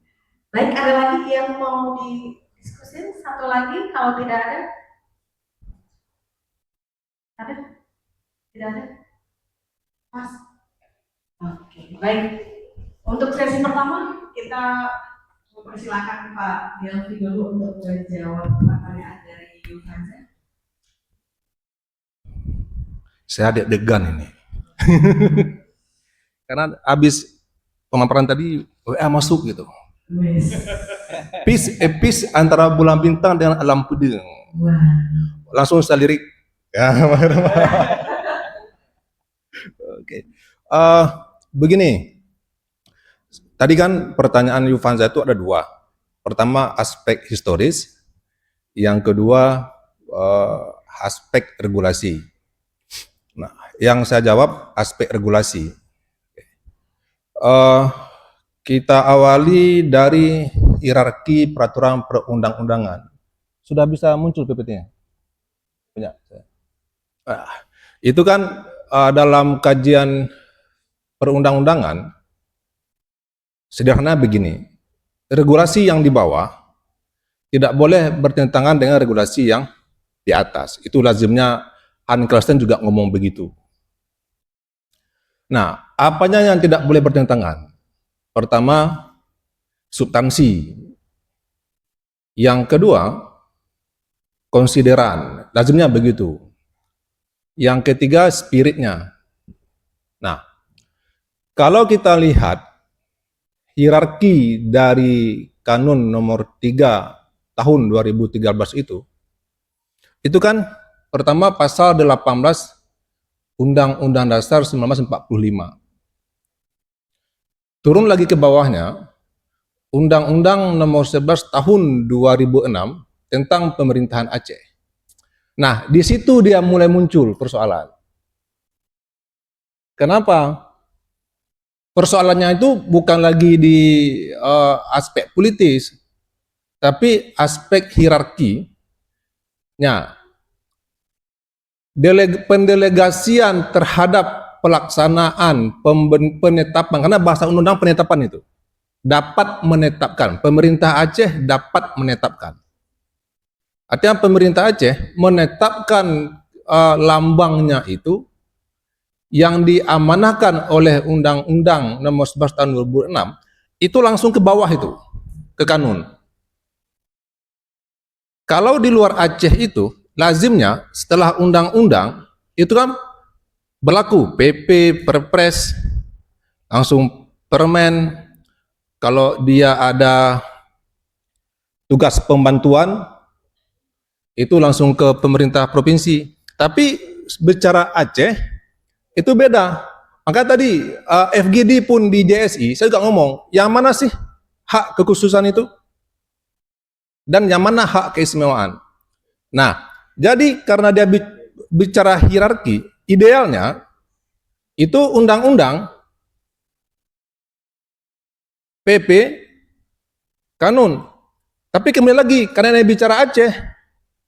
Baik, ada lagi yang mau didiskusin? Satu lagi, kalau tidak ada? Ada? Tidak ada? Pas? Oke, baik. Untuk sesi pertama, kita mempersilahkan Pak Delvi dulu untuk menjawab pertanyaan dari Yufan. Saya deg-degan ini. Karena habis pemaparan tadi WA masuk gitu. Peace antara bulan bintang dengan alam puding. Langsung saya lirik. Ya, Oke. Begini. Tadi kan pertanyaan Yufanza itu ada dua. Pertama aspek historis, yang kedua aspek regulasi. Nah, yang saya jawab aspek regulasi. Kita awali dari hierarki peraturan perundang-undangan. Sudah bisa muncul PPT-nya? Punya. Itu kan dalam kajian perundang-undangan, sederhana begini, regulasi yang di bawah tidak boleh bertentangan dengan regulasi yang di atas. Itu lazimnya Hans Kelsen juga ngomong begitu. Nah, apanya yang tidak boleh bertentangan? Pertama, substansi. Yang kedua, konsideran. Lazimnya begitu. Yang ketiga, spiritnya. Nah, kalau kita lihat hierarki dari Kanun nomor 3 tahun 2013 itu kan pertama pasal 18 Undang-Undang Dasar 1945. Turun lagi ke bawahnya, Undang-Undang nomor 11 tahun 2006 tentang pemerintahan Aceh. Nah, di situ dia mulai muncul persoalan. Kenapa? Persoalannya itu bukan lagi di aspek politis, tapi aspek hierarkinya. Pendelegasian terhadap pelaksanaan penetapan, karena bahasa undang-undang penetapan itu dapat menetapkan, pemerintah Aceh dapat menetapkan. Artinya pemerintah Aceh menetapkan lambangnya itu yang diamanahkan oleh Undang-Undang nomor 11 tahun 2006 itu langsung ke bawah itu, ke Kanun. Kalau di luar Aceh itu lazimnya setelah undang-undang itu kan berlaku PP, Perpres, langsung permen. Kalau dia ada tugas pembantuan itu langsung ke pemerintah provinsi. Tapi bicara Aceh itu beda. Maka tadi FGD pun di JSI saya juga ngomong, yang mana sih hak kekhususan itu dan yang mana hak keistimewaan. Nah, jadi karena dia bicara hierarki, idealnya itu undang-undang, PP, Kanun. Tapi kembali lagi, karena dia bicara Aceh,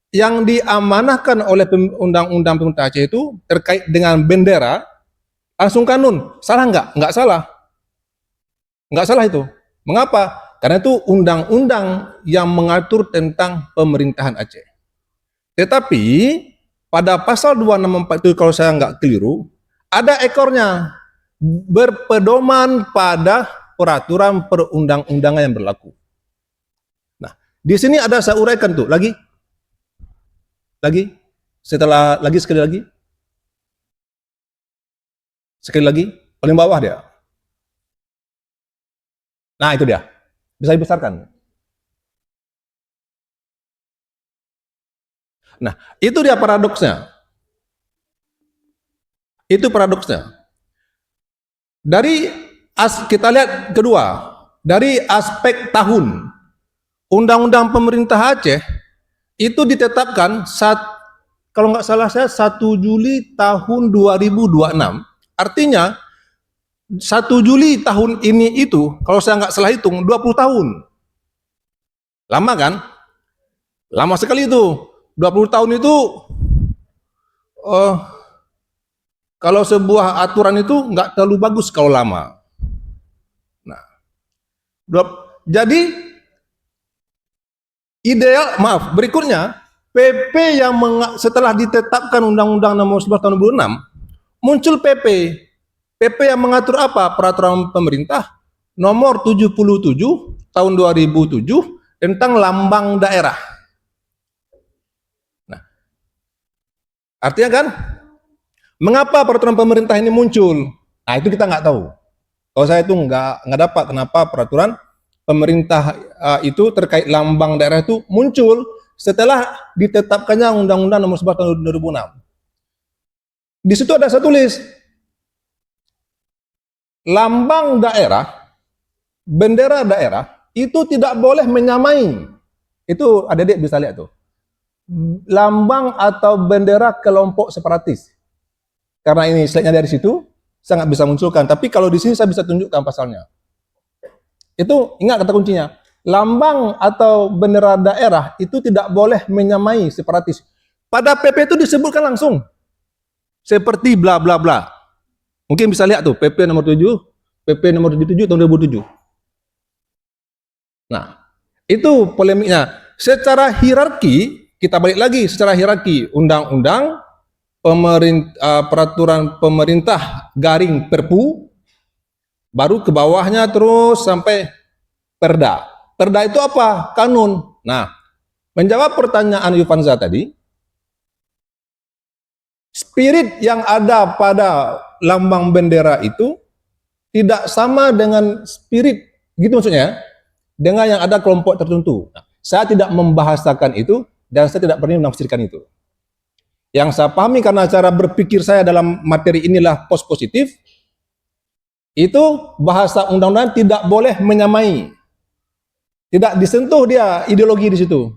yang diamanahkan oleh undang-undang pemerintah Aceh itu terkait dengan bendera, langsung Kanun. Salah nggak? Nggak salah. Nggak salah itu. Mengapa? Karena itu undang-undang yang mengatur tentang pemerintahan Aceh. Tetapi pada pasal 264 itu kalau saya nggak keliru, ada ekornya, berpedoman pada peraturan perundang-undangan yang berlaku. Nah, di sini ada saya uraikan tuh, lagi, sekali lagi, paling bawah dia. Nah, itu dia. Bisa dibesarkan. Nah, itu dia paradoksnya. Itu paradoksnya. Kita lihat kedua, dari aspek tahun, Undang-Undang Pemerintah Aceh itu ditetapkan kalau nggak salah saya 1 Juli tahun 2026. Artinya 1 Juli tahun ini itu, kalau saya nggak salah hitung, 20 tahun. Lama kan? Lama sekali itu. 20 tahun itu, kalau sebuah aturan itu nggak terlalu bagus kalau lama. Nah, jadi berikutnya, PP yang setelah ditetapkan Undang-Undang Nomor 11 Tahun 2006, muncul PP. PP yang mengatur apa? Peraturan pemerintah Nomor 77 Tahun 2007 tentang lambang daerah. Nah, artinya kan, mengapa peraturan pemerintah ini muncul? Nah, itu kita nggak tahu. Kalau saya itu nggak dapat kenapa peraturan pemerintah itu terkait lambang daerah itu muncul setelah ditetapkannya Undang-Undang Nomor 11 Tahun 2006. Di situ ada saya tulis, lambang daerah, bendera daerah itu tidak boleh menyamai. Itu adik-adik bisa lihat tuh. Lambang atau bendera kelompok separatis. Karena ini slide-nya dari situ, saya nggak bisa munculkan. Tapi kalau di sini saya bisa tunjukkan pasalnya. Itu ingat kata kuncinya. Lambang atau bendera daerah itu tidak boleh menyamai separatis. Pada PP itu disebutkan langsung. Seperti bla bla bla. Mungkin bisa lihat tuh, PP nomor 7, PP nomor 77 tahun 2007. Nah, itu polemiknya. Secara hierarki, kita balik lagi secara hierarki, undang-undang, peraturan pemerintah garing Perpu, baru ke bawahnya terus sampai Perda. Perda itu apa? Kanun. Nah, menjawab pertanyaan Yufanza tadi, spirit yang ada pada lambang bendera itu tidak sama dengan spirit, gitu maksudnya, dengan yang ada kelompok tertentu. Nah, saya tidak membahasakan itu dan saya tidak pernah menafsirkan itu. Yang saya pahami karena cara berpikir saya dalam materi inilah post positif, itu bahasa undang-undang tidak boleh menyamai. Tidak disentuh dia ideologi di situ.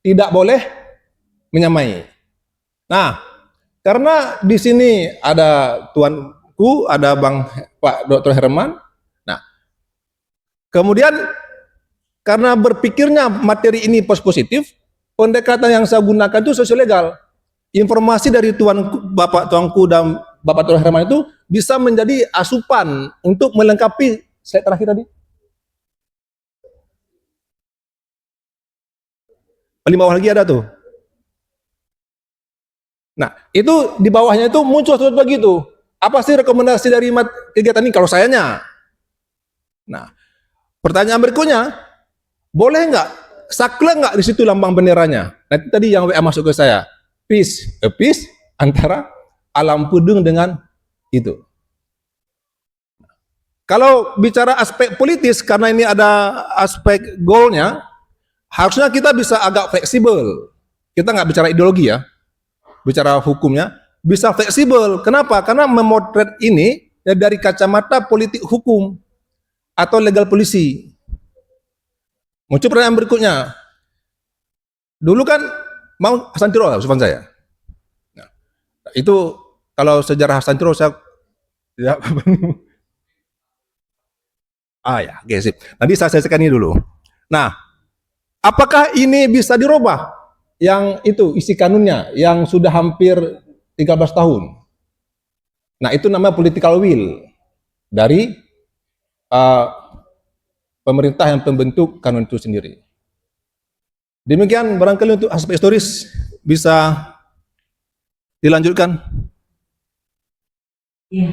Tidak boleh menyamai. Nah, karena di sini ada tuanku, ada Pak Dr. Herman. Nah, kemudian karena berpikirnya materi ini post positif, pendekatan yang saya gunakan itu sosiolegal. Informasi dari Bapak tuanku dan Bapak Dr. Herman itu bisa menjadi asupan untuk melengkapi slide terakhir tadi. Paling bawah lagi ada tuh. Nah, itu di bawahnya itu muncul sesuatu begitu. Apa sih rekomendasi dari kegiatan ini kalau sayanya? Nah, pertanyaan berikutnya, boleh nggak saklek nggak di situ lambang benderanya? Nah, itu tadi yang WA masuk ke saya. Peace antara Alam Pudung dengan itu. Kalau bicara aspek politis, karena ini ada aspek goalnya, harusnya kita bisa agak fleksibel. Kita nggak bicara ideologi ya, bicara hukumnya, bisa fleksibel. Kenapa? Karena memotret ini ya dari kacamata politik hukum atau legal polisi. Muncul pertanyaan berikutnya. Dulu kan mau Hasan Tiro, usupan saya. Nah, itu kalau sejarah Hasan Tiro saya tidak ya, oke, sip. Nanti saya selesaikan ini dulu. Nah, apakah ini bisa dirubah? Yang itu isi kanunnya yang sudah hampir 13 tahun. Nah, itu namanya political will dari pemerintah yang pembentuk kanun itu sendiri. Demikian barangkali untuk aspek historis bisa dilanjutkan. Iya,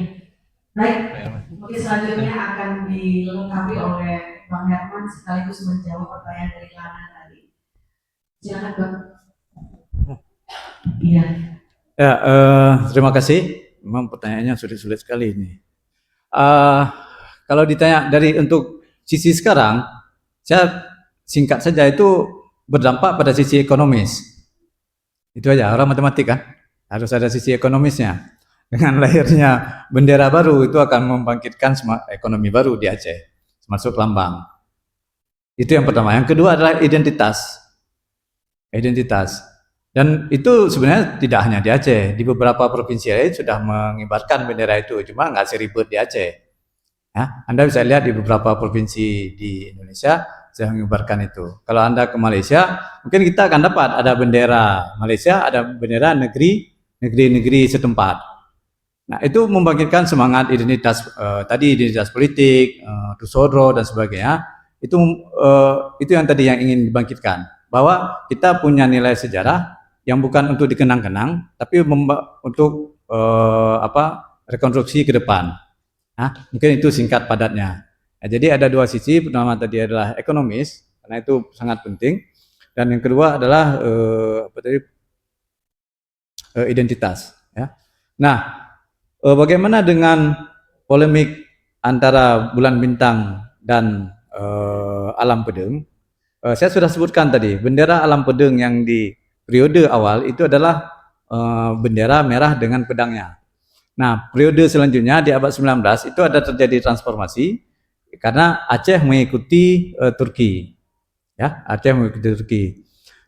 baik. Mungkin selanjutnya akan dilengkapi oleh Bang Herman sekaligus menjawab pertanyaan dari Lana tadi. Silakan Bang. Iya. Ya, terima kasih. Memang pertanyaannya sulit-sulit sekali ini. Kalau ditanya dari untuk sisi sekarang, saya singkat saja itu berdampak pada sisi ekonomis. Itu aja, orang matematik kan, harus ada sisi ekonomisnya. Dengan lahirnya bendera baru itu akan membangkitkan ekonomi baru di Aceh, termasuk lambang. Itu yang pertama. Yang kedua adalah identitas. Identitas. Dan itu sebenarnya tidak hanya di Aceh, di beberapa provinsi lain sudah mengibarkan bendera itu, cuma nggak seribet di Aceh. Ya, Anda bisa lihat di beberapa provinsi di Indonesia sudah mengibarkan itu. Kalau Anda ke Malaysia, mungkin kita akan dapat ada bendera Malaysia, ada bendera negeri-negeri setempat. Nah, itu membangkitkan semangat identitas tadi, identitas politik, Tusodro dan sebagainya. Itu yang tadi yang ingin dibangkitkan, bahwa kita punya nilai sejarah yang bukan untuk dikenang-kenang, tapi untuk rekonstruksi ke depan. Nah, mungkin itu singkat padatnya. Nah, jadi ada dua sisi. Pertama tadi adalah ekonomis, karena itu sangat penting, dan yang kedua adalah identitas. Ya. Nah, bagaimana dengan polemik antara Bulan Bintang dan Alam Pedeng? Saya sudah sebutkan tadi, bendera Alam Pedeng yang di periode awal itu adalah bendera merah dengan pedangnya. Nah, periode selanjutnya di abad 19 itu ada terjadi transformasi karena Aceh mengikuti Turki. Ya, Aceh mengikuti Turki.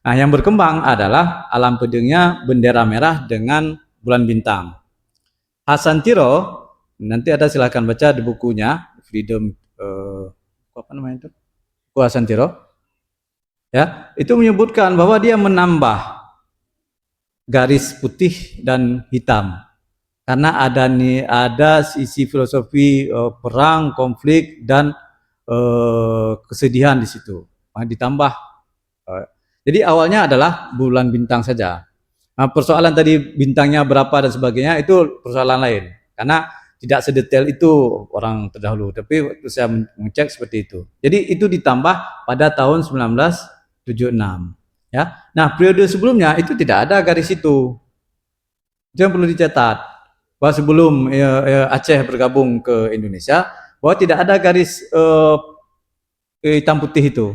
Nah, yang berkembang adalah Alam Pedengnya bendera merah dengan bulan bintang. Hasan Tiro, nanti ada silakan baca di bukunya Freedom apa namanya itu? Buku Hasan Tiro. Ya, itu menyebutkan bahwa dia menambah garis putih dan hitam. Karena ada sisi filosofi perang, konflik dan kesedihan di situ. Ditambah jadi awalnya adalah bulan bintang saja. Nah, persoalan tadi bintangnya berapa dan sebagainya itu persoalan lain. Karena tidak sedetail itu orang terdahulu, tapi waktu saya mengecek seperti itu. Jadi itu ditambah pada tahun 1976. Ya. Nah, periode sebelumnya itu tidak ada garis itu. Itu yang perlu dicatat. Bahwa sebelum Aceh bergabung ke Indonesia, bahwa tidak ada garis hitam putih itu.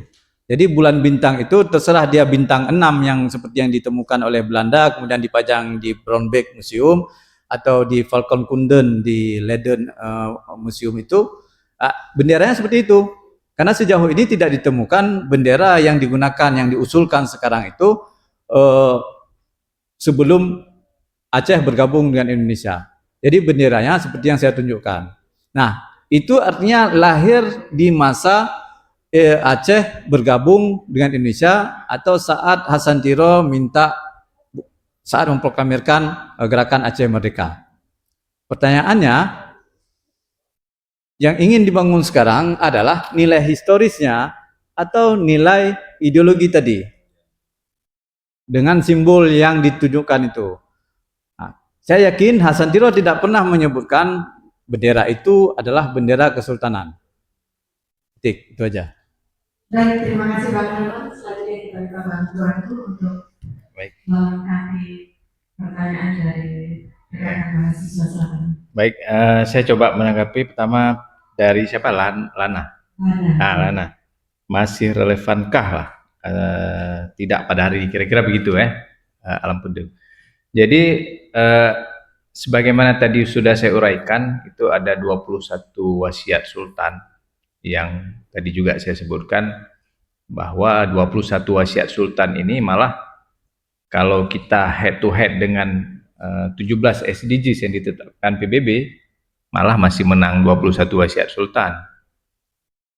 Jadi bulan bintang itu terserah dia bintang 6 yang seperti yang ditemukan oleh Belanda, kemudian dipajang di Brownback Museum atau di Valkenkunden di Leiden Museum itu, benderanya seperti itu. Karena sejauh ini tidak ditemukan bendera yang digunakan, yang diusulkan sekarang itu sebelum Aceh bergabung dengan Indonesia. Jadi benderanya seperti yang saya tunjukkan. Nah, itu artinya lahir di masa Aceh bergabung dengan Indonesia atau saat Hasan Tiro saat memproklamirkan gerakan Aceh Merdeka. Pertanyaannya, yang ingin dibangun sekarang adalah nilai historisnya atau nilai ideologi tadi dengan simbol yang ditunjukkan itu. Saya yakin Hasan Tiro tidak pernah menyebutkan bendera itu adalah bendera kesultanan. Titik, itu aja. Baik, terima kasih Bang Herman. Selanjutnya kita minta bantuan itu untuk melengkapi pertanyaan dari rekan mahasiswa selatan. Baik, saya coba menanggapi pertama dari siapa? Lana. Lana. Masih relevankah lah? Tidak pada hari ini, kira-kira begitu ya, Alam Pedeng. Jadi sebagaimana tadi sudah saya uraikan, itu ada 21 wasiat sultan yang tadi juga saya sebutkan, bahwa 21 wasiat sultan ini malah kalau kita head to head dengan 17 SDGs yang ditetapkan PBB, malah masih menang 21 wasiat sultan.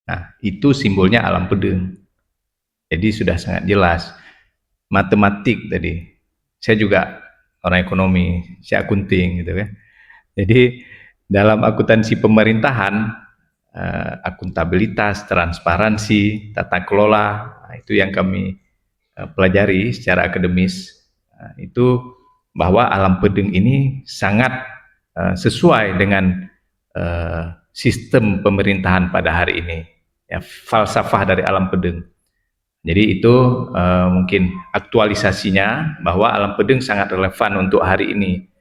Nah, itu simbolnya Alam Pedeng. Jadi sudah sangat jelas. Matematik tadi, saya juga orang ekonomi, saya akunting gitu kan. Jadi dalam akuntansi pemerintahan akuntabilitas, transparansi, tata kelola. Nah, itu yang kami pelajari secara akademis. Itu bahwa alam pedeng ini sangat sesuai dengan sistem pemerintahan pada hari ini, ya, falsafah dari alam pedeng. Jadi itu mungkin aktualisasinya bahwa alam pedeng sangat relevan untuk hari ini.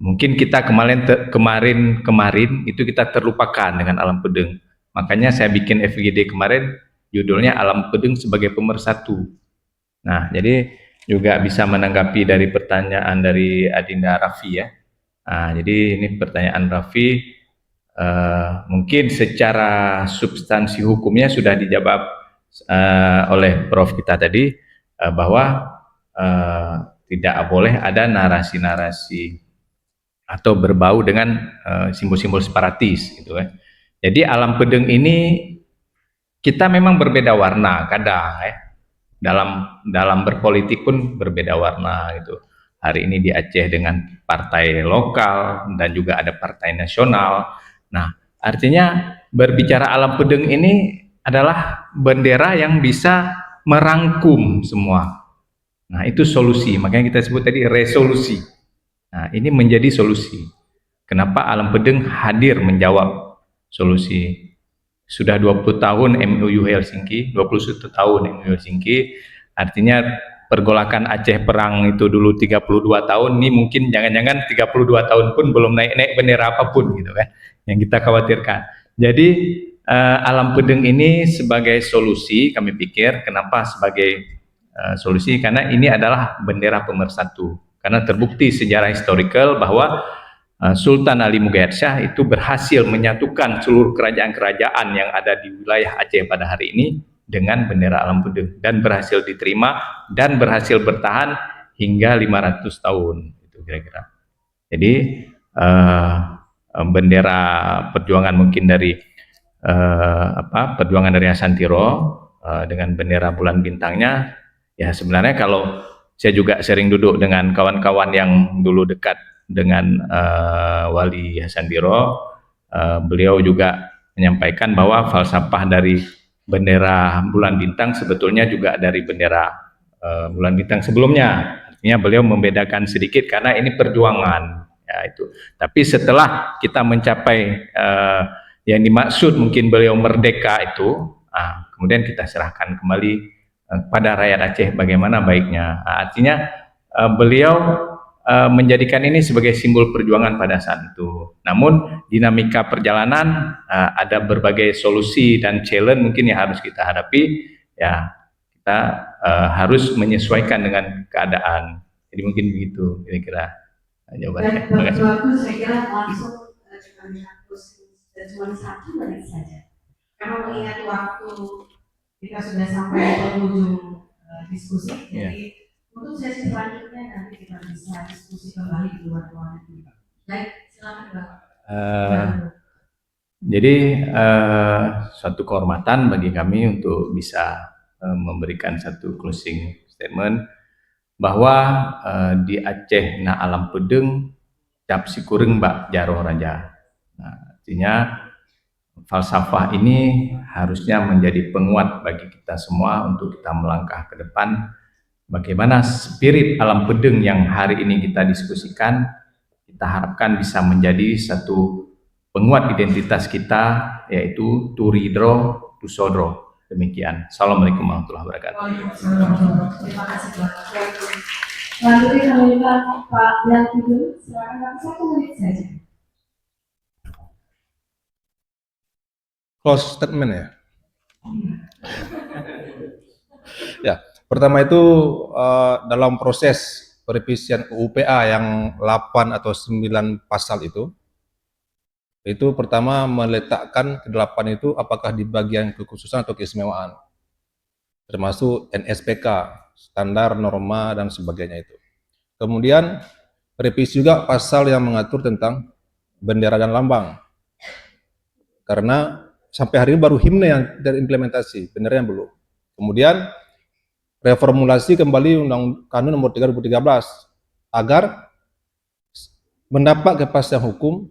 Mungkin kita kemarin itu kita terlupakan dengan alam pedeng. Makanya saya bikin FGD kemarin judulnya Alam Pedeng sebagai Pemersatu. Nah, jadi juga bisa menanggapi dari pertanyaan dari Adinda Raffi ya. Nah, jadi ini pertanyaan Raffi, mungkin secara substansi hukumnya sudah dijawab oleh Prof kita tadi, bahwa tidak boleh ada narasi-narasi atau berbau dengan simbol-simbol separatis gitu kan. Jadi alam pedeng ini kita memang berbeda warna kadang ya. Dalam berpolitik pun berbeda warna gitu. Hari ini di Aceh dengan partai lokal dan juga ada partai nasional. Nah, artinya berbicara alam pedeng ini adalah bendera yang bisa merangkum semua. Nah, itu solusi. Makanya kita sebut tadi resolusi. Nah, ini menjadi solusi. Kenapa alam pedeng hadir menjawab solusi. Sudah 20 tahun MOU Helsinki, 21 tahun MOU Helsinki, artinya pergolakan Aceh perang itu dulu 32 tahun, ini mungkin jangan-jangan 32 tahun pun belum naik-naik bendera apapun gitu kan, yang kita khawatirkan. Jadi alam pedeng ini sebagai solusi, kami pikir, kenapa sebagai solusi, karena ini adalah bendera pemersatu. Karena terbukti sejarah historical bahwa Sultan Ali Mughayat Shah itu berhasil menyatukan seluruh kerajaan-kerajaan yang ada di wilayah Aceh pada hari ini dengan bendera alam pedeng, dan berhasil diterima dan berhasil bertahan hingga 500 tahun itu kira-kira. Jadi bendera perjuangan mungkin dari perjuangan dari Asantiro dengan bendera bulan bintangnya, ya sebenarnya kalau saya juga sering duduk dengan kawan-kawan yang dulu dekat dengan Wali Hasandiro, beliau juga menyampaikan bahwa falsafah dari bendera bulan bintang sebetulnya juga dari bendera bulan bintang sebelumnya. Artinya beliau membedakan sedikit karena ini perjuangan, ya itu. Tapi setelah kita mencapai yang dimaksud mungkin beliau merdeka itu, kemudian kita serahkan kembali pada rakyat Aceh bagaimana baiknya. Artinya beliau menjadikan ini sebagai simbol perjuangan pada saat itu. Namun dinamika perjalanan ada berbagai solusi dan challenge mungkin yang harus kita hadapi. Ya, kita harus menyesuaikan dengan keadaan. Jadi mungkin begitu kira-kira jawabannya. Terima kasih. Saya kira langsung cuma 1 menit saja. Karena mengingat waktu kita sudah sampai di penghujung diskusi, jadi untuk sesi selanjutnya nanti kita bisa diskusi kembali di luar ruangan ini. Baik, silakan Pak. Jadi suatu kehormatan bagi kami untuk bisa memberikan satu closing statement bahwa di Aceh na alam pedeng cap sikureng bak jaro raja. Nah, artinya falsafah ini harusnya menjadi penguat bagi kita semua untuk kita melangkah ke depan. Bagaimana spirit alam pedeng yang hari ini kita diskusikan, kita harapkan bisa menjadi satu penguat identitas kita, yaitu Turidro Tusodro. Demikian. Assalamualaikum warahmatullahi wabarakatuh. Terima kasih Pak. Selanjutnya kami minta Pak Yanti dulu, silakan 1 menit saja. Close statement ya. Ya, pertama itu dalam proses perevisian UPA yang 8 atau 9 pasal itu pertama meletakkan ke-8 itu apakah di bagian kekhususan atau keistimewaan, termasuk NSPK, standar, norma, dan sebagainya itu. Kemudian revisi juga pasal yang mengatur tentang bendera dan lambang, karena sampai hari ini baru himne yang terimplementasi, benderanya belum. Kemudian reformulasi kembali Undang Kanun Nomor 3 2013 agar mendapat kepastian hukum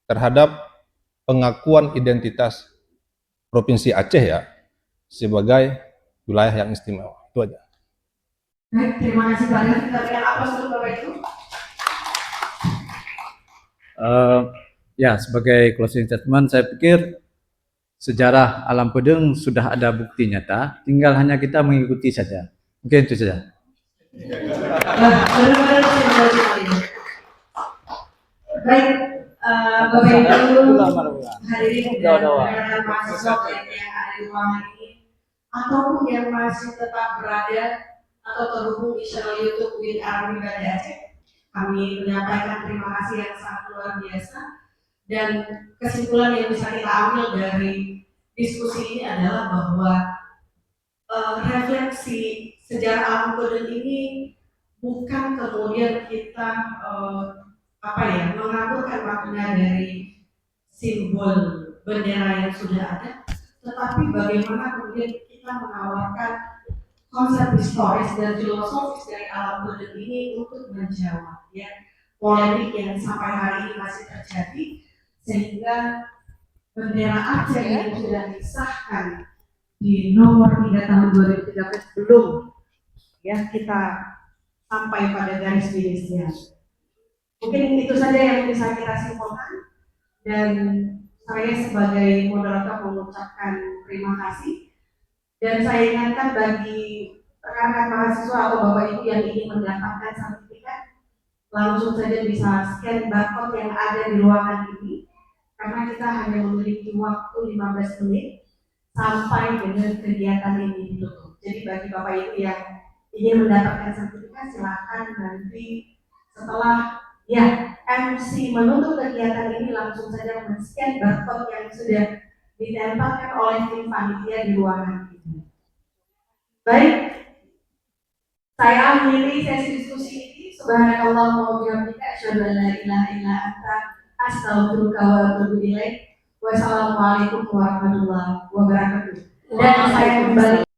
terhadap pengakuan identitas Provinsi Aceh ya sebagai wilayah yang istimewa. Itu aja. Baik, terima kasih banyak. Kita berikan aplaus untuk Bapak itu. Ya, sebagai closing statement, saya pikir sejarah Alam Pedeng sudah ada bukti nyata, tinggal hanya kita mengikuti saja. Mungkin itu saja. Benar-benar saya ini. Baik, Bapak Ibu hadirin dan rekan mahasiswa yang ada di ruangan ini, ataupun yang masih tetap berada atau terhubung di channel YouTube Win Arabi Banda Aceh, kami menyampaikan terima kasih yang sangat luar biasa. Dan kesimpulan yang bisa kita ambil dari diskusi ini adalah bahwa refleksi sejarah Alam Pedeng ini bukan kemudian kita mengaburkan makna dari simbol bendera yang sudah ada, tetapi bagaimana kemudian kita menawarkan konsep historis dan filosofis dari Alam Pedeng ini untuk menjawab ya polemik yang sampai hari ini masih terjadi, sehingga bendera Aceh yang sudah disahkan di nomor 3 tahun 2013 belum ya kita sampai pada garis finishnya. Mungkin itu saja yang bisa kita simpulkan, dan saya sebagai moderator mengucapkan terima kasih, dan saya ingatkan bagi rekan-rekan mahasiswa atau Bapak Ibu yang ingin mendapatkan sertifikat, langsung saja bisa scan barcode yang ada di ruangan ini, karena kita hanya memiliki waktu 15 menit sampai dengan kegiatan ini ditutup. Jadi bagi Bapak Ibu yang ingin mendapatkan sertifikat, silakan nanti setelah MC menutup kegiatan ini langsung saja men-scan barcode yang sudah ditempelkan oleh tim panitia di ruangan ini. Baik, saya akhiri sesi diskusi ini. Subhanallah wa bihamdika asyhadu an la ilaha illa anta astaghfiruka wa atubu ilaik. Wassalamualaikum warahmatullahi wabarakatuh. Dan saya kembali